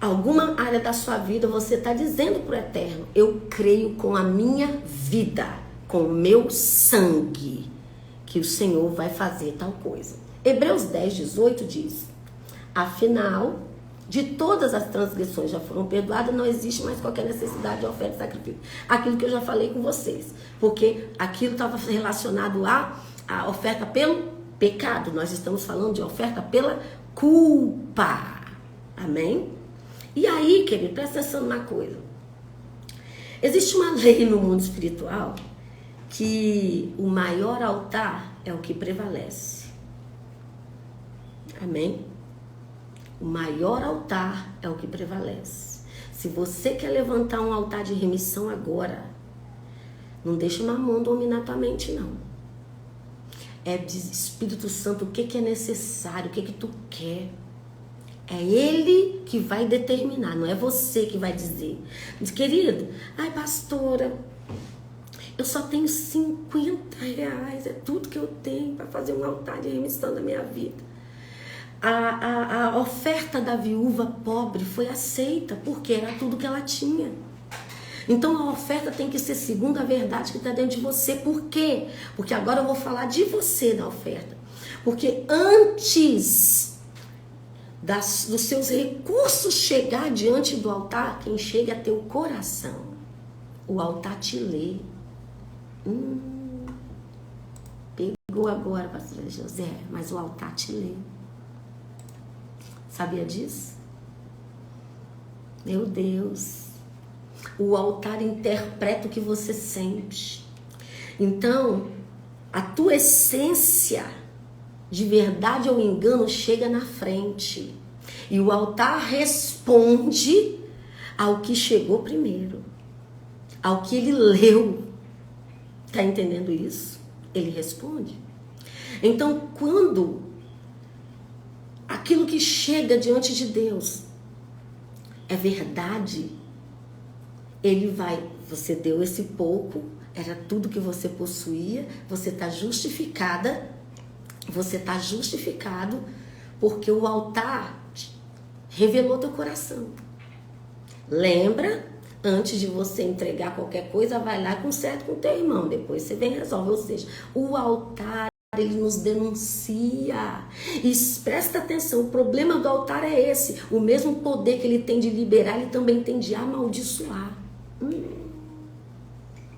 alguma área da sua vida, você está dizendo para o Eterno: eu creio com a minha vida, com o meu sangue, que o Senhor vai fazer tal coisa. Hebreus 10:18 diz: afinal, de todas as transgressões já foram perdoadas, não existe mais qualquer necessidade de oferta e sacrifício. Aquilo que eu já falei com vocês, porque aquilo estava relacionado à oferta pelo pecado. Nós estamos falando de oferta pela culpa. Amém? E aí, querido, presta atenção numa coisa. Existe uma lei no mundo espiritual que o maior altar é o que prevalece. Amém? O maior altar é o que prevalece. Se você quer levantar um altar de remissão agora, não deixa o mamão dominar tua mente, não. É de Espírito Santo o que é necessário, o que tu quer. É Ele que vai determinar, não é você que vai dizer. Diz, querido, ai pastora, eu só tenho R$50, é tudo que eu tenho para fazer um altar de remissão da minha vida. A oferta da viúva pobre foi aceita, porque era tudo que ela tinha. Então a oferta tem que ser segundo a verdade que está dentro de você. Por quê? Porque agora eu vou falar de você na oferta. Porque antes dos seus recursos chegar diante do altar, quem chega é teu coração. O altar te lê. Pegou agora, pastor José, mas o altar te lê. Sabia disso? Meu Deus. O altar interpreta o que você sente. Então, a tua essência de verdade ou engano chega na frente. E o altar responde ao que chegou primeiro. Ao que ele leu. Tá entendendo isso? Ele responde. Então, quando aquilo que chega diante de Deus é verdade, ele vai, você deu esse pouco, era tudo que você possuía, você está justificada, você está justificado, porque o altar revelou teu coração. Lembra, antes de você entregar qualquer coisa, vai lá e conserta com o teu irmão, depois você vem e resolve. Ou seja, o altar, ele nos denuncia. E presta atenção, o problema do altar é esse. O mesmo poder que ele tem de liberar, ele também tem de amaldiçoar.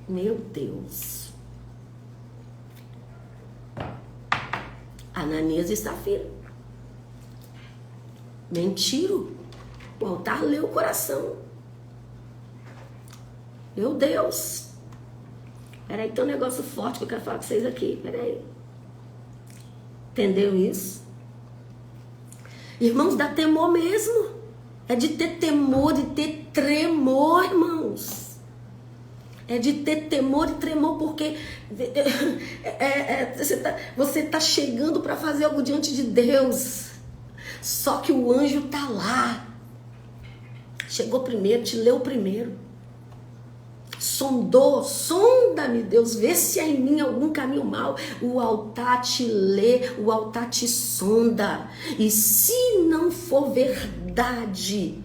Meu Deus. Ananias e Safira. Mentiram. O altar leu o coração. Meu Deus. Peraí, tem um negócio forte que eu quero falar com vocês aqui. Peraí. Entendeu isso? Irmãos, dá temor mesmo. É de ter temor, de ter tremor, irmãos. É de ter temor e tremor, porque você está chegando para fazer algo diante de Deus. Só que o anjo está lá. Chegou primeiro, te leu primeiro. Sondou, sonda-me, Deus, vê se há em mim algum caminho mau. O altar te lê, o altar te sonda. E se não for verdade,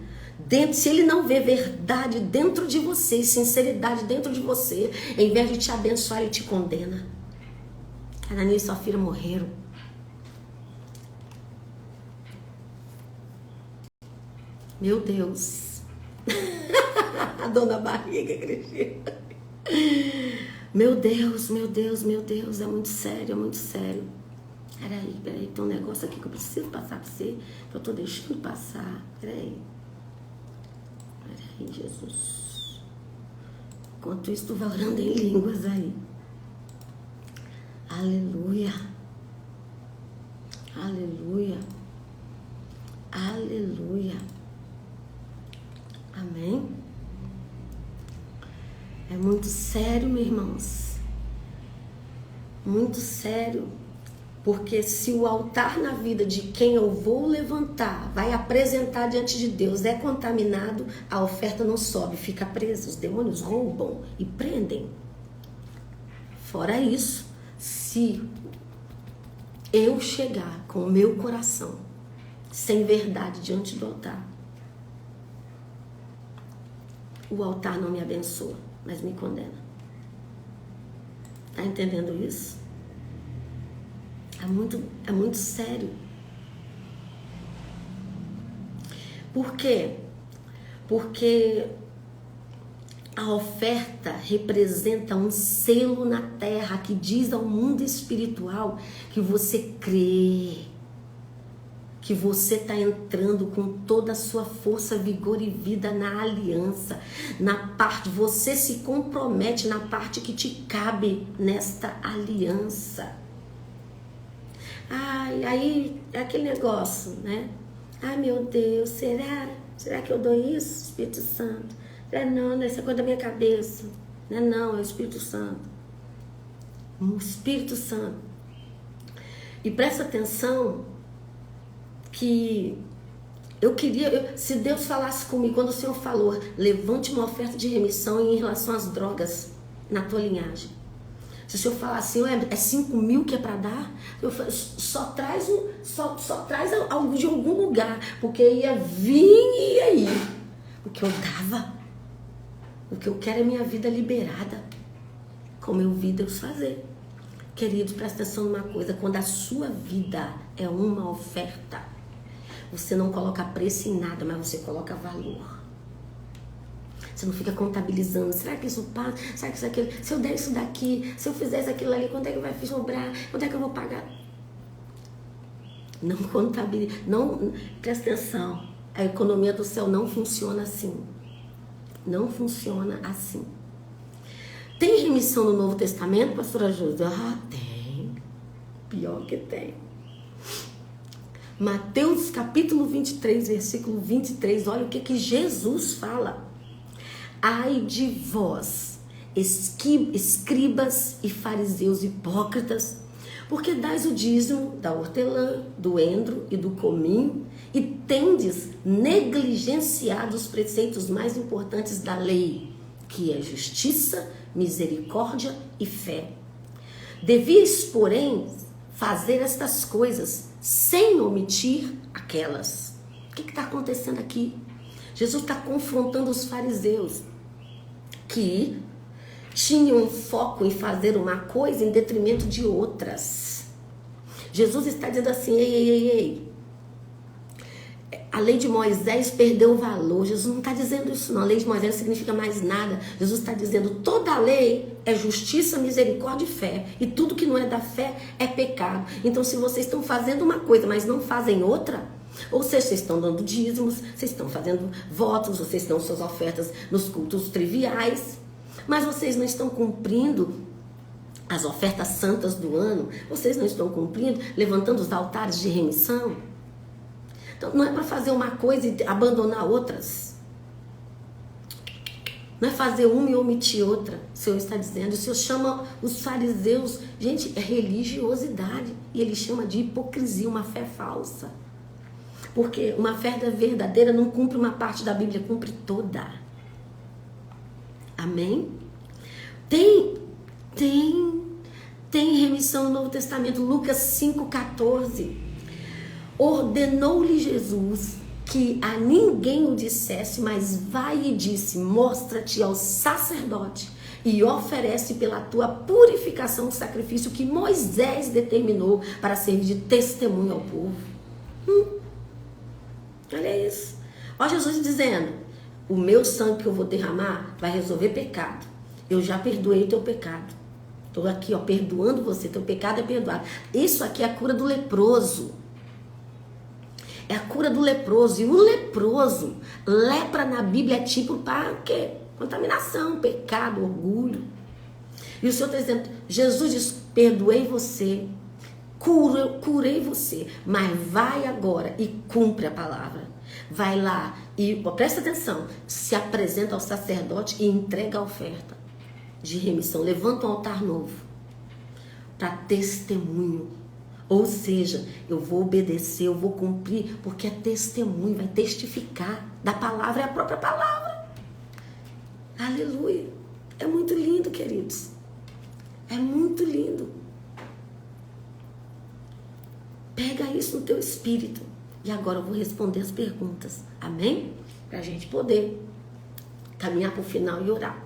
se ele não vê verdade dentro de você, sinceridade dentro de você, em vez de te abençoar, ele te condena. Ananias e Safira morreram. Meu Deus. A dona barriga, Cristina. Meu Deus, meu Deus, meu Deus, é muito sério, é muito sério. Peraí, tem um negócio aqui que eu preciso passar pra você, que eu tô deixando passar. Peraí, Jesus. Enquanto isso, tu vai orando em línguas aí. Aleluia. Aleluia. Aleluia. Amém? É muito sério, meus irmãos. Muito sério. Porque se o altar na vida de quem eu vou levantar, vai apresentar diante de Deus, é contaminado, a oferta não sobe, fica presa. Os demônios roubam e prendem. Fora isso, se eu chegar com o meu coração sem verdade diante do altar, o altar não me abençoa, mas me condena. Tá entendendo isso? É muito sério. Por quê? Porque a oferta representa um selo na terra que diz ao mundo espiritual que você crê, que você está entrando com toda a sua força, vigor e vida na aliança, na parte, você se compromete na parte que te cabe nesta aliança. Ai, aí é aquele negócio, né? Ai, meu Deus, será que eu dou isso, Espírito Santo? Não, isso é coisa da minha cabeça. Não, é o Espírito Santo. O Espírito Santo. E presta atenção que eu queria, se Deus falasse comigo, quando o Senhor falou, levante uma oferta de remissão em relação às drogas na tua linhagem. Se o Senhor falar assim, é 5 mil que é para dar, eu falo, só traz algo de algum lugar, porque ia vir e ia ir. O que eu dava, o que eu quero é minha vida liberada, como eu vi Deus fazer. Queridos, presta atenção numa coisa, quando a sua vida é uma oferta, você não coloca preço em nada, mas você coloca valor. Você não fica contabilizando, será que isso passa? Será que isso aquilo? Se eu der isso daqui, se eu fizer isso aquilo ali, quanto é que vai sobrar? Quanto é que eu vou pagar? Não contabiliza, não, presta atenção. A economia do céu não funciona assim. Não funciona assim. Tem remissão no Novo Testamento, pastora Júlia? Tem. Pior que tem. Mateus capítulo 23, versículo 23, olha o que Jesus fala. Ai de vós, escribas e fariseus hipócritas, porque dais o dízimo da hortelã, do endro e do cominho, e tendes negligenciado os preceitos mais importantes da lei, que é justiça, misericórdia e fé. Devias, porém, fazer estas coisas sem omitir aquelas. O que está acontecendo aqui? Jesus está confrontando os fariseus que tinham foco em fazer uma coisa em detrimento de outras. Jesus está dizendo assim, ei. A lei de Moisés perdeu o valor. Jesus não está dizendo isso não. A lei de Moisés não significa mais nada. Jesus está dizendo, toda a lei é justiça, misericórdia e fé. E tudo que não é da fé é pecado. Então, se vocês estão fazendo uma coisa, mas não fazem outra, ou seja, vocês estão dando dízimos, vocês estão fazendo votos, vocês dão suas ofertas nos cultos triviais, mas vocês não estão cumprindo as ofertas santas do ano, vocês não estão cumprindo, levantando os altares de remissão. Então, não é para fazer uma coisa e abandonar outras. Não é fazer uma e omitir outra. O Senhor está dizendo. O Senhor chama os fariseus, gente, é religiosidade. E Ele chama de hipocrisia, uma fé falsa. Porque uma fé verdadeira não cumpre uma parte da Bíblia, cumpre toda. Amém? Tem remissão no Novo Testamento, Lucas 5,14. Ordenou-lhe Jesus que a ninguém o dissesse, mas vai e disse, mostra-te ao sacerdote e oferece pela tua purificação o sacrifício que Moisés determinou para servir de testemunho ao povo. Olha isso. Olha Jesus dizendo, o meu sangue que eu vou derramar vai resolver pecado. Eu já perdoei o teu pecado. Estou aqui, perdoando você. Teu pecado é perdoado. Isso aqui é a cura do leproso. É a cura do leproso. E o leproso, lepra na Bíblia é tipo para o quê? Contaminação, pecado, orgulho. E o Senhor está dizendo, Jesus diz, perdoei você. Curei você, mas vai agora e cumpre a palavra. Vai lá e, presta atenção, se apresenta ao sacerdote e entrega a oferta. de remissão. Levanta um altar novo para testemunho. Ou seja, eu vou obedecer, eu vou cumprir, porque é testemunho, vai testificar da palavra, é a própria palavra. Aleluia. É muito lindo, queridos. É muito lindo. Pega isso no teu espírito. E agora eu vou responder as perguntas. Amém? Para a gente poder caminhar para o final e orar.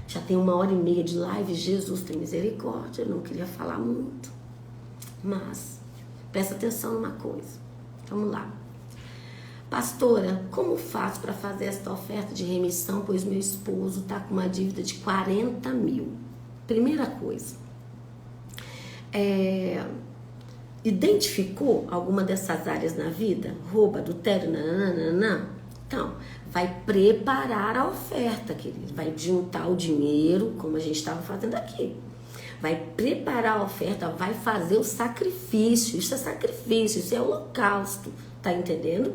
Já tem 1h30 de live. Jesus tem misericórdia. Eu não queria falar muito. Mas, presta atenção numa coisa. Vamos lá. Pastora, como faço para fazer esta oferta de remissão, pois meu esposo está com uma dívida de 40 mil? Primeira coisa. Identificou alguma dessas áreas na vida? Roubo, adultério, nananana? Então, vai preparar a oferta, querido. Vai juntar o dinheiro, como a gente estava fazendo aqui. Vai preparar a oferta, vai fazer o sacrifício. Isso é sacrifício, isso é holocausto. Tá entendendo?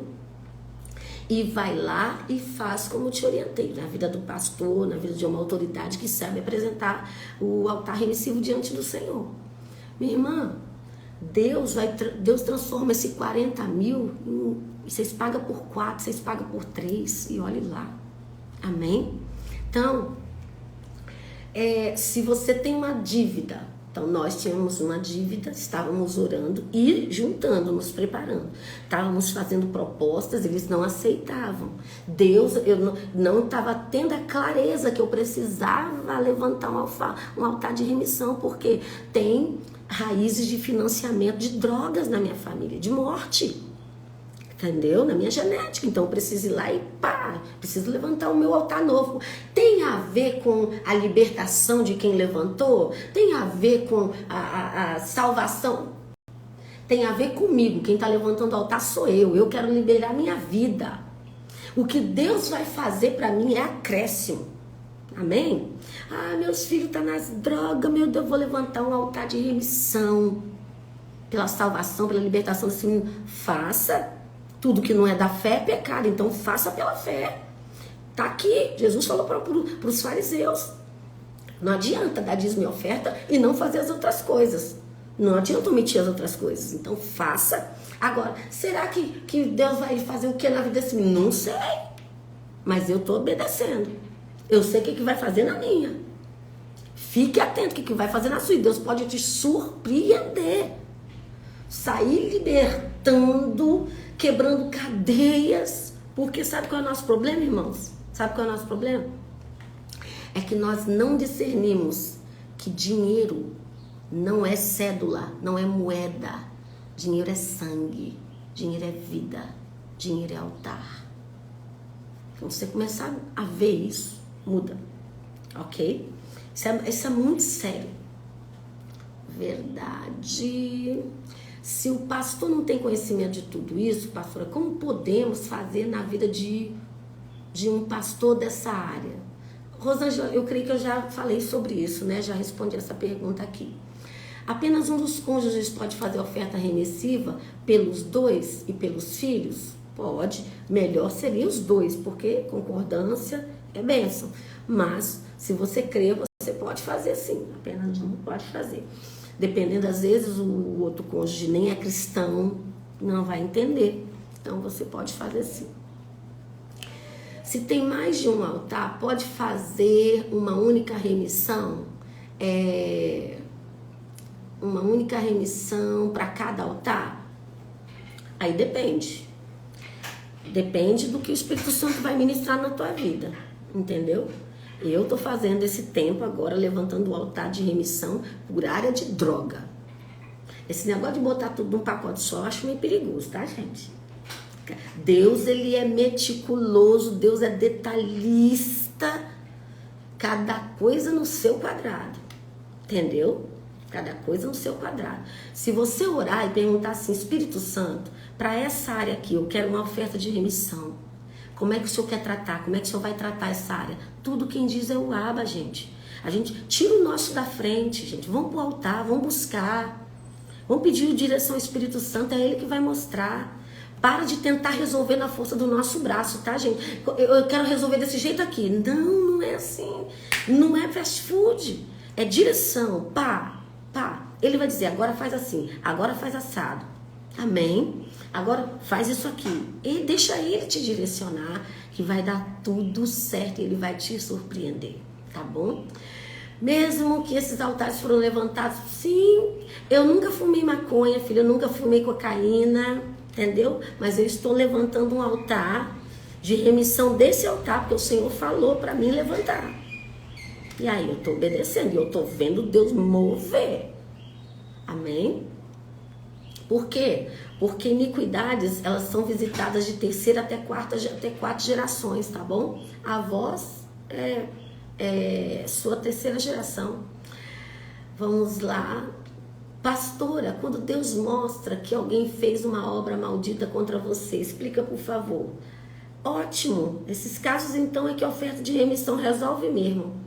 E vai lá e faz como eu te orientei. Na vida do pastor, na vida de uma autoridade que sabe apresentar o altar remissivo diante do Senhor. Minha irmã, Deus transforma esse 40 mil vocês pagam por 4, vocês pagam por 3 e olhe lá. Amém? Então, se você tem uma dívida, então nós tínhamos uma dívida, estávamos orando e juntando, nos preparando. Estávamos fazendo propostas, eles não aceitavam. Eu não estava tendo a clareza que eu precisava levantar um altar de remissão, porque tem raízes de financiamento de drogas na minha família, de morte. Entendeu? Na minha genética. Então eu preciso ir lá e preciso levantar o meu altar novo. Tem a ver com a libertação de quem levantou? Tem a ver com a salvação? Tem a ver comigo. Quem está levantando o altar sou eu. Eu quero liberar minha vida. O que Deus vai fazer para mim é acréscimo. Amém? Meus filhos estão nas drogas. Meu Deus, eu vou levantar um altar de remissão. Pela salvação, pela libertação desse menino. Faça. Tudo que não é da fé é pecado, então faça pela fé. Tá aqui, Jesus falou para os fariseus. Não adianta dar dízimo e oferta e não fazer as outras coisas. Não adianta omitir as outras coisas. Então faça. Agora, será que Deus vai fazer o que na vida desse menino? Não sei. Mas eu estou obedecendo. Eu sei o que vai fazer na minha. Fique atento o que vai fazer na sua. Deus pode te surpreender. Sair libertando, quebrando cadeias. Porque sabe qual é o nosso problema, irmãos? Sabe qual é o nosso problema? É que nós não discernimos que dinheiro não é cédula, não é moeda. Dinheiro é sangue, dinheiro é vida, dinheiro é altar. Então, você começar a ver isso, muda. Ok? Isso é muito sério. Verdade. Se o pastor não tem conhecimento de tudo isso, pastora, como podemos fazer na vida de um pastor dessa área? Rosângela, eu creio que eu já falei sobre isso, né? Já respondi essa pergunta aqui. Apenas um dos cônjuges pode fazer oferta remissiva pelos dois e pelos filhos? Pode. Melhor seria os dois, porque concordância é bênção. Mas, se você crê, você pode fazer sim. Apenas um pode fazer. Dependendo, às vezes, o outro cônjuge nem é cristão, não vai entender. Então, você pode fazer sim. Se tem mais de um altar, pode fazer uma única remissão? Uma única remissão para cada altar? Aí depende. Depende do que o Espírito Santo vai ministrar na tua vida. Entendeu? Eu tô fazendo esse tempo agora, levantando o altar de remissão por área de droga. Esse negócio de botar tudo num pacote só, eu acho meio perigoso, tá, gente? Deus, ele é meticuloso, Deus é detalhista. Cada coisa no seu quadrado. Entendeu? Cada coisa no seu quadrado. Se você orar e perguntar assim, Espírito Santo, para essa área aqui, eu quero uma oferta de remissão. Como é que o Senhor quer tratar? Como é que o Senhor vai tratar essa área? Tudo quem diz é o Abba, gente. A gente tira o nosso da frente, gente. Vamos pro altar, vamos buscar. Vamos pedir direção ao Espírito Santo, é Ele que vai mostrar. Para de tentar resolver na força do nosso braço, tá, gente? Eu quero resolver desse jeito aqui. Não, não é assim. Não é fast food. É direção. Pá. Ele vai dizer, agora faz assim, agora faz assado. Amém? Agora faz isso aqui. E deixa ele te direcionar, que vai dar tudo certo e ele vai te surpreender, tá bom? Mesmo que esses altares foram levantados, sim, eu nunca fumei maconha, filho, eu nunca fumei cocaína, entendeu? Mas eu estou levantando um altar de remissão desse altar, porque o Senhor falou para mim levantar. E aí eu estou obedecendo, e eu estou vendo Deus mover. Amém? Por quê? Porque iniquidades, elas são visitadas de terceira até quatro gerações, tá bom? A voz é sua terceira geração. Vamos lá. Pastora, quando Deus mostra que alguém fez uma obra maldita contra você, explica, por favor. Ótimo. Esses casos, então, é que a oferta de remissão resolve mesmo.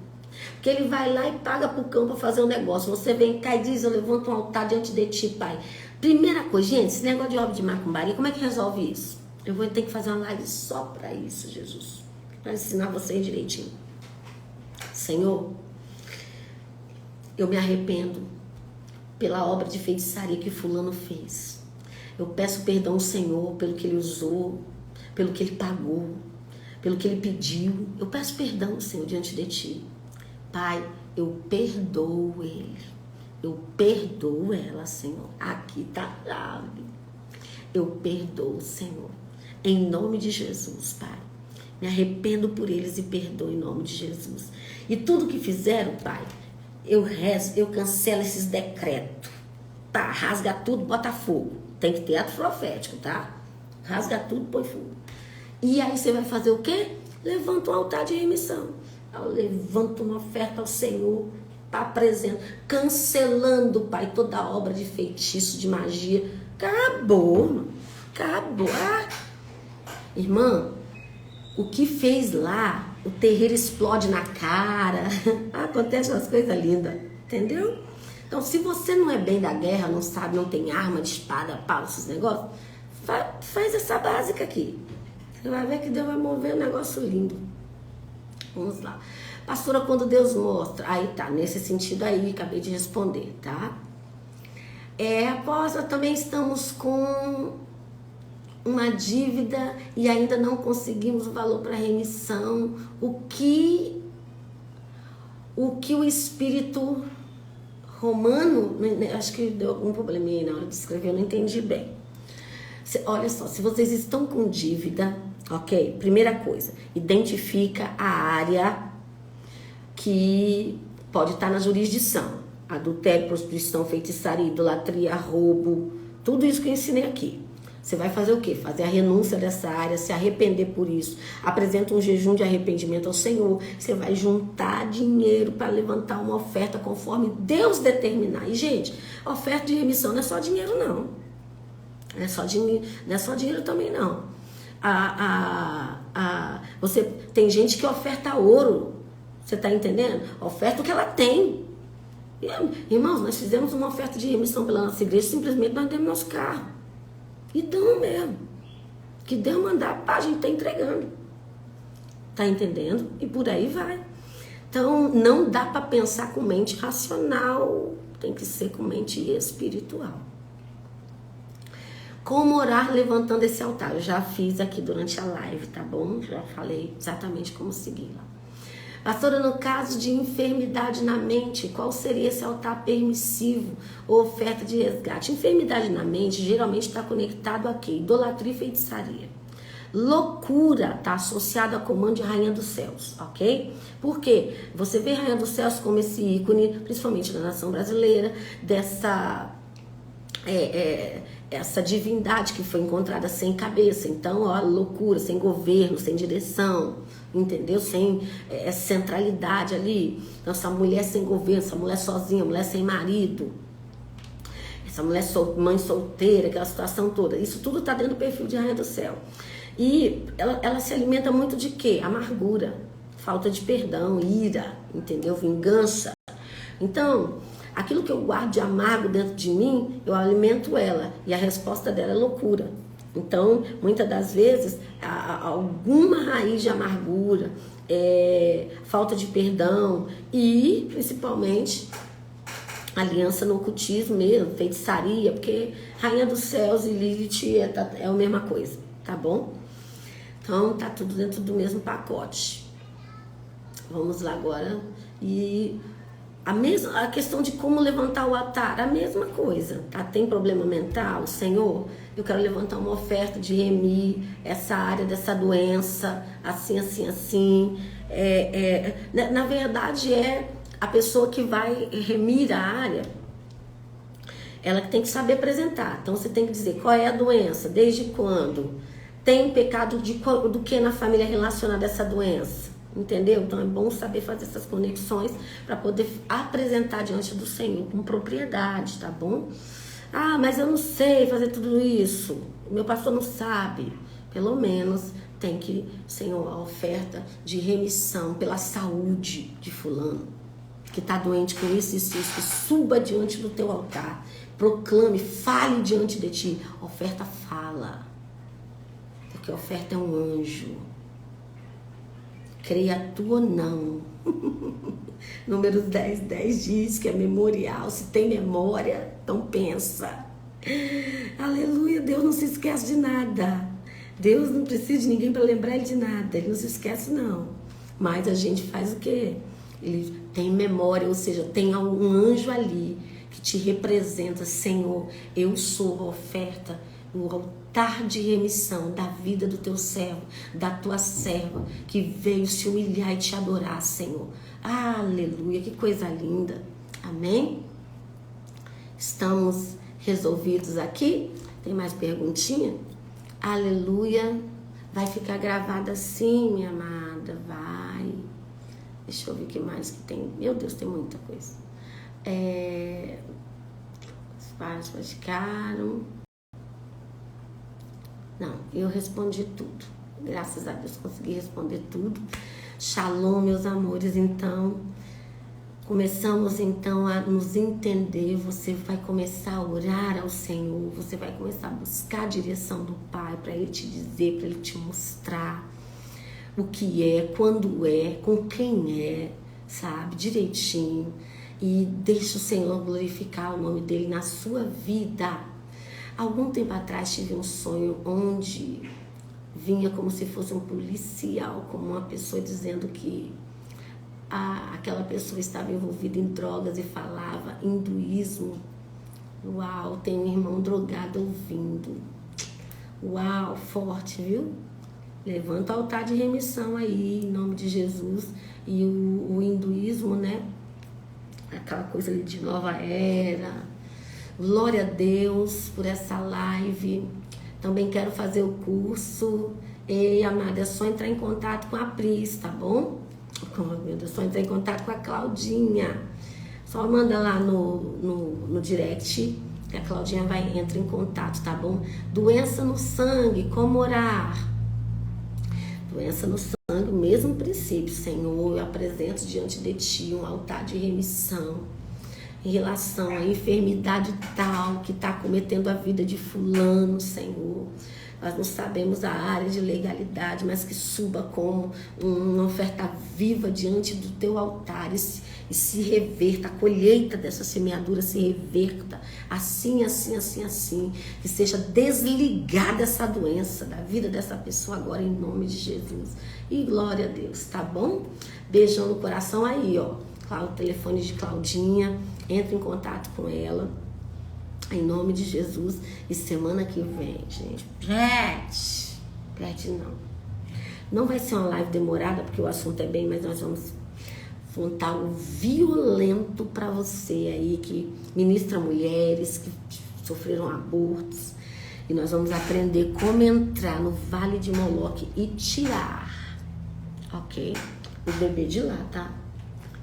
Porque ele vai lá e paga pro cão para fazer um negócio. Você vem cá e diz, eu levanto um altar diante de ti, pai. Primeira coisa, gente, esse negócio de obra de macumbaria, como é que resolve isso? Eu vou ter que fazer uma live só para isso, Jesus. Para ensinar vocês direitinho. Senhor, eu me arrependo pela obra de feitiçaria que fulano fez. Eu peço perdão ao Senhor pelo que ele usou, pelo que ele pagou, pelo que ele pediu. Eu peço perdão, Senhor, diante de ti. Pai, eu perdoo ele. Eu perdoo ela, Senhor. Aqui está a chave. Eu perdoo, Senhor. Em nome de Jesus, Pai. Me arrependo por eles e perdoo em nome de Jesus. E tudo que fizeram, Pai, eu cancelo esses decretos. Tá, rasga tudo, bota fogo. Tem que ter ato profético, tá? Rasga tudo, põe fogo. E aí você vai fazer o quê? Levanta um altar de remissão. Eu levanto uma oferta ao Senhor, apresento, cancelando, Pai, toda a obra de feitiço, de magia. Acabou. Ah. Irmã, o que fez lá, o terreiro explode na cara. Acontece umas coisas lindas, entendeu? Então, se você não é bem da guerra, não sabe, não tem arma, de espada, pau, esses negócios, faz essa básica aqui. Você vai ver que Deus vai mover um negócio lindo. Vamos lá. Pastora, quando Deus mostra... Aí tá, nesse sentido aí, acabei de responder, tá? Após, também estamos com uma dívida e ainda não conseguimos o valor para remissão. O que o espírito romano... Acho que deu algum probleminha na hora de escrever, eu não entendi bem. Olha só, se vocês estão com dívida... Ok? Primeira coisa, identifica a área que pode estar na jurisdição. Adultério, prostituição, feitiçaria, idolatria, roubo, tudo isso que eu ensinei aqui. Você vai fazer o quê? Fazer a renúncia dessa área, se arrepender por isso. Apresenta um jejum de arrependimento ao Senhor. Você vai juntar dinheiro para levantar uma oferta conforme Deus determinar. E, gente, oferta de remissão não é só dinheiro, não. Não é só dinheiro também, não. Você tem gente que oferta ouro, você está entendendo? Oferta o que ela tem. Irmãos, nós fizemos uma oferta de remissão pela nossa igreja, simplesmente nós demos nosso carro. E damos mesmo. Que Deus mandar, pá, a gente está entregando. Está entendendo? E por aí vai. Então, não dá para pensar com mente racional, tem que ser com mente espiritual. Como orar levantando esse altar? Eu já fiz aqui durante a live, tá bom? Já falei exatamente como seguir lá. Pastora, no caso de enfermidade na mente, qual seria esse altar permissivo ou oferta de resgate? Enfermidade na mente geralmente está conectado a quê? Idolatria e feitiçaria. Loucura está associado a comando de Rainha dos Céus, ok? Por quê? Você vê Rainha dos Céus como esse ícone, principalmente na nação brasileira, dessa... essa divindade que foi encontrada sem cabeça. Então, ó, loucura, sem governo, sem direção, entendeu? Sem centralidade ali. Então, essa mulher sem governo, essa mulher sozinha, mulher sem marido, essa mulher mãe solteira, aquela situação toda. Isso tudo está dentro do perfil de Rainha do Céu. E ela se alimenta muito de quê? Amargura, falta de perdão, ira, entendeu? Vingança. Então... aquilo que eu guardo de amargo dentro de mim, eu alimento ela. E a resposta dela é loucura. Então, muitas das vezes, alguma raiz de amargura, falta de perdão e, principalmente, aliança no ocultismo mesmo, feitiçaria, porque Rainha dos Céus e Lilith é a mesma coisa, tá bom? Então, tá tudo dentro do mesmo pacote. Vamos lá agora. E a questão de como levantar o altar, a mesma coisa, tá? Tem problema mental? Senhor, eu quero levantar uma oferta de remir essa área dessa doença, assim, assim, assim. Na verdade, a pessoa que vai remir a área, ela tem que saber apresentar. Então, você tem que dizer qual é a doença, desde quando, tem pecado do que na família relacionado a essa doença, entendeu? Então, é bom saber fazer essas conexões para poder apresentar diante do Senhor com propriedade, tá bom? Ah, mas eu não sei fazer tudo isso, meu pastor não sabe. Pelo menos tem que, Senhor, a oferta de remissão pela saúde de fulano, que está doente com isso, que suba diante do teu altar, proclame, fale diante de ti. A oferta fala, porque a oferta é um anjo. Creia tu ou não. Números 10:10 diz que é memorial. Se tem memória, então pensa. Aleluia, Deus não se esquece de nada. Deus não precisa de ninguém para lembrar ele de nada. Ele não se esquece, não. Mas a gente faz o quê? Ele tem memória, ou seja, tem um anjo ali que te representa. Senhor, eu sou a oferta, o altar de remissão da vida do teu servo, da tua serva, que veio se humilhar e te adorar, Senhor. Aleluia, que coisa linda. Amém? Estamos resolvidos aqui? Tem mais perguntinha? Aleluia. Vai ficar gravada assim, minha amada, vai. Deixa eu ver o que mais que tem. Meu Deus, tem muita coisa. Os pais praticaram. Não, eu respondi tudo. Graças a Deus consegui responder tudo. Shalom, meus amores. Então, começamos então a nos entender. Você vai começar a orar ao Senhor. Você vai começar a buscar a direção do Pai para Ele te dizer, para Ele te mostrar o que é, quando é, com quem é, sabe? Direitinho. E deixa o Senhor glorificar o nome dEle na sua vida. Algum tempo atrás tive um sonho onde vinha como se fosse um policial, como uma pessoa dizendo que aquela pessoa estava envolvida em drogas e falava hinduísmo. Uau, tem um irmão drogado ouvindo. Uau, forte, viu? Levanta o altar de remissão aí, em nome de Jesus. E o hinduísmo, né? Aquela coisa ali de nova era. Glória a Deus por essa live. Também quero fazer o curso. Ei, amada, é só entrar em contato com a Pris, tá bom? Meu Deus, é só entrar em contato com a Claudinha. Só manda lá no direct que a Claudinha entra em contato, tá bom? Doença no sangue, como orar? Doença no sangue, o mesmo princípio. Senhor, eu apresento diante de ti um altar de remissão em relação à enfermidade tal que está cometendo a vida de fulano, Senhor. Nós não sabemos a área de legalidade, mas que suba como uma oferta viva diante do teu altar e se reverta, a colheita dessa semeadura se reverta, assim, assim, assim, assim, que seja desligada essa doença da vida dessa pessoa agora, em nome de Jesus. E glória a Deus, tá bom? Beijão no coração aí, ó. O telefone de Claudinha, entra em contato com ela, em nome de Jesus. E semana que vem, gente, perde não vai ser uma live demorada, porque o assunto é bem, mas nós vamos contar o violento para você aí que ministra mulheres que sofreram abortos, e nós vamos aprender como entrar no Vale de Moloque e tirar, ok? O bebê de lá, tá?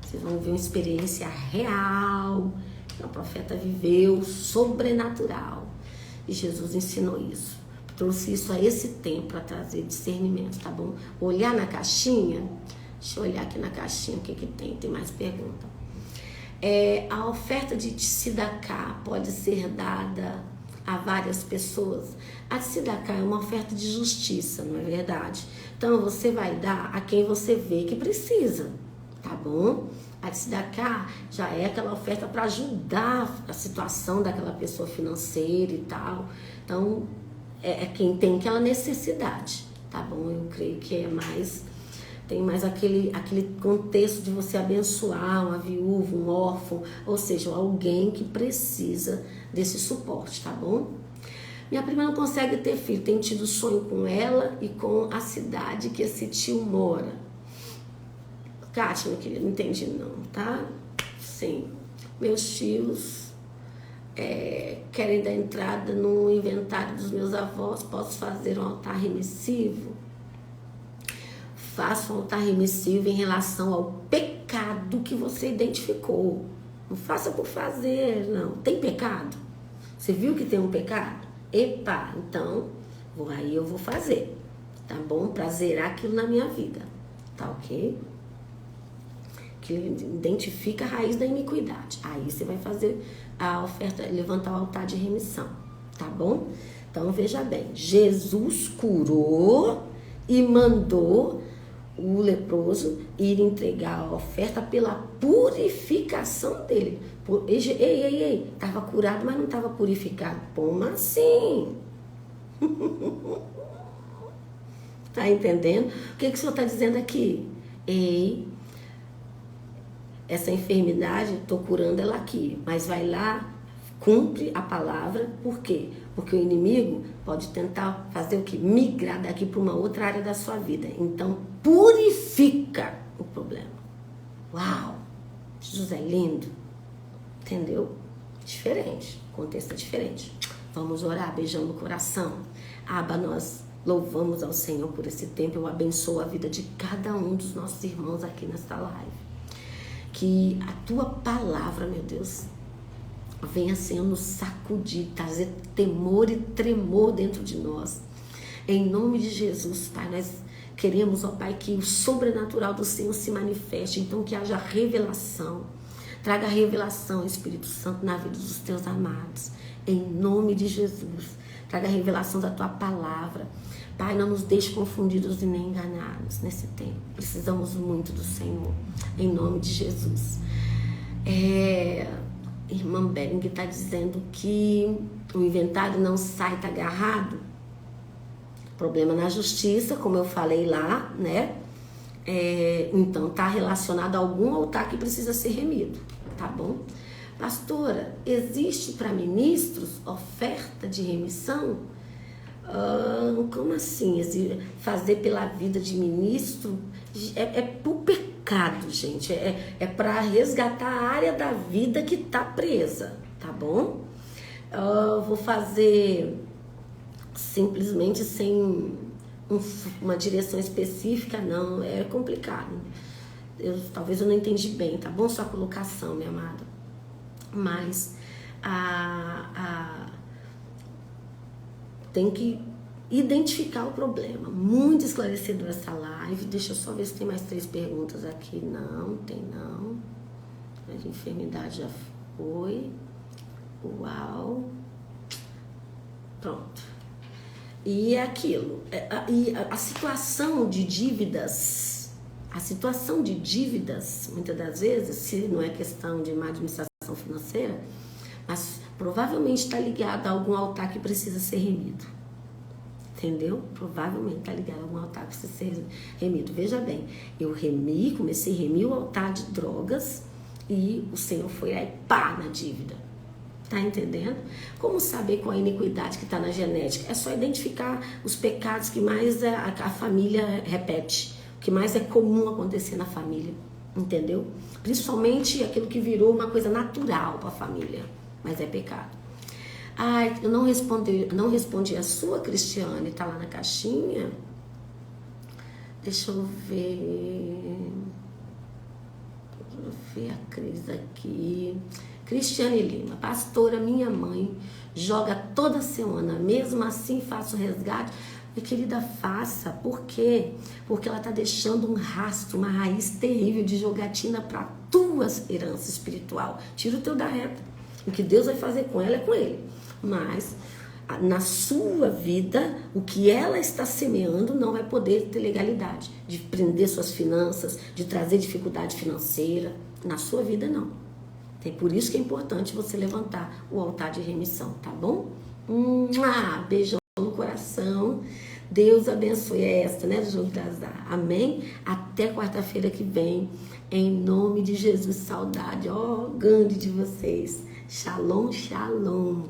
Vocês vão ver uma experiência real que a profeta viveu, sobrenatural. E Jesus ensinou isso. Trouxe isso a esse tempo para trazer discernimento, tá bom? Olhar na caixinha. Deixa eu olhar aqui na caixinha o que tem. Tem mais pergunta. A oferta de tzedakah pode ser dada a várias pessoas. A tzedakah é uma oferta de justiça, não é verdade? Então você vai dar a quem você vê que precisa, tá bom? A tzedakah já é aquela oferta para ajudar a situação daquela pessoa financeira e tal. Então é quem tem aquela necessidade, tá bom? Eu creio que tem mais aquele contexto de você abençoar uma viúva, um órfão, ou seja, alguém que precisa desse suporte, tá bom? Minha prima não consegue ter filho, tem tido sonho com ela e com a cidade que esse tio mora. Kátia, minha querida, não entendi não, tá? Sim, meus tios querem dar entrada no inventário dos meus avós, posso fazer um altar remissivo? Faça um altar remissivo em relação ao pecado que você identificou. Não faça por fazer, não. Tem pecado? Você viu que tem um pecado? Epa, então, aí eu vou fazer, tá bom? Pra zerar aquilo na minha vida, tá ok? Que identifica a raiz da iniquidade. Aí você vai fazer a oferta, levantar o altar de remissão, tá bom? Então, veja bem, Jesus curou e mandou o leproso ir entregar a oferta pela purificação dele. Ei, estava curado, mas não estava purificado. Como assim? Tá entendendo? O que o senhor está dizendo aqui? Ei, essa enfermidade, estou curando ela aqui, mas vai lá, cumpre a palavra. Por quê? Porque o inimigo pode tentar fazer o quê? Migrar daqui para uma outra área da sua vida. Então, purifica o problema. Uau! Jesus é lindo. Entendeu? Diferente. O contexto é diferente. Vamos orar, beijando o coração. Aba, nós louvamos ao Senhor por esse tempo. Eu abençoo a vida de cada um dos nossos irmãos aqui nesta live. Que a tua palavra, meu Deus, venha, Senhor, nos sacudir, trazer temor e tremor dentro de nós. Em nome de Jesus, Pai, nós queremos, ó Pai, que o sobrenatural do Senhor se manifeste. Então que haja revelação. Traga revelação, Espírito Santo, na vida dos teus amados. Em nome de Jesus. Traga a revelação da tua palavra. Pai, não nos deixe confundidos e nem enganados nesse tempo. Precisamos muito do Senhor. Em nome de Jesus. Irmã Bering está dizendo que o inventário não sai, está agarrado. Problema na justiça, como eu falei lá, né? Então está relacionado a algum altar que precisa ser remido, tá bom? Pastora, existe para ministros oferta de remissão? Como assim? Fazer pela vida de ministro é por pecado, gente. É para resgatar a área da vida que está presa, tá bom? Vou fazer simplesmente sem uma direção específica, não. É complicado. Talvez eu não entendi bem, tá bom? Sua colocação, minha amada. Mas tem que identificar o problema. Muito esclarecedor essa live. Deixa eu só ver se tem mais 3 perguntas aqui. Não, tem não. A enfermidade já foi. Uau. Pronto. E é aquilo. A situação de dívidas, muitas das vezes, se não é questão de má administração financeira, mas provavelmente está ligado a algum altar que precisa ser remido. Entendeu? Provavelmente está ligado a algum altar que precisa ser remido. Veja bem, eu comecei a remir o altar de drogas e o Senhor foi aí, pá, na dívida. Tá entendendo? Como saber qual a iniquidade que está na genética? É só identificar os pecados que mais a família repete, o que mais é comum acontecer na família, entendeu? Principalmente aquilo que virou uma coisa natural para a família, mas é pecado. Eu não respondi a sua, Cristiane, tá lá na caixinha. Deixa eu ver a Cris aqui. Cristiane Lima, pastora, minha mãe joga toda semana, mesmo assim faço resgate. Minha querida, faça. Por quê? Porque ela está deixando um rastro, uma raiz terrível de jogatina para a tua herança espiritual. Tira o teu da reta. O que Deus vai fazer com ela é com ele. mas na sua vida, o que ela está semeando não vai poder ter legalidade de prender suas finanças, de trazer dificuldade financeira. Na sua vida, não. É por isso que é importante você levantar o altar de remissão, tá bom? Beijão no coração. Deus abençoe esta, né, do jogo do azar. Amém? Até quarta-feira que vem. Em nome de Jesus, saudade. Gandhi de vocês. Shalom, shalom.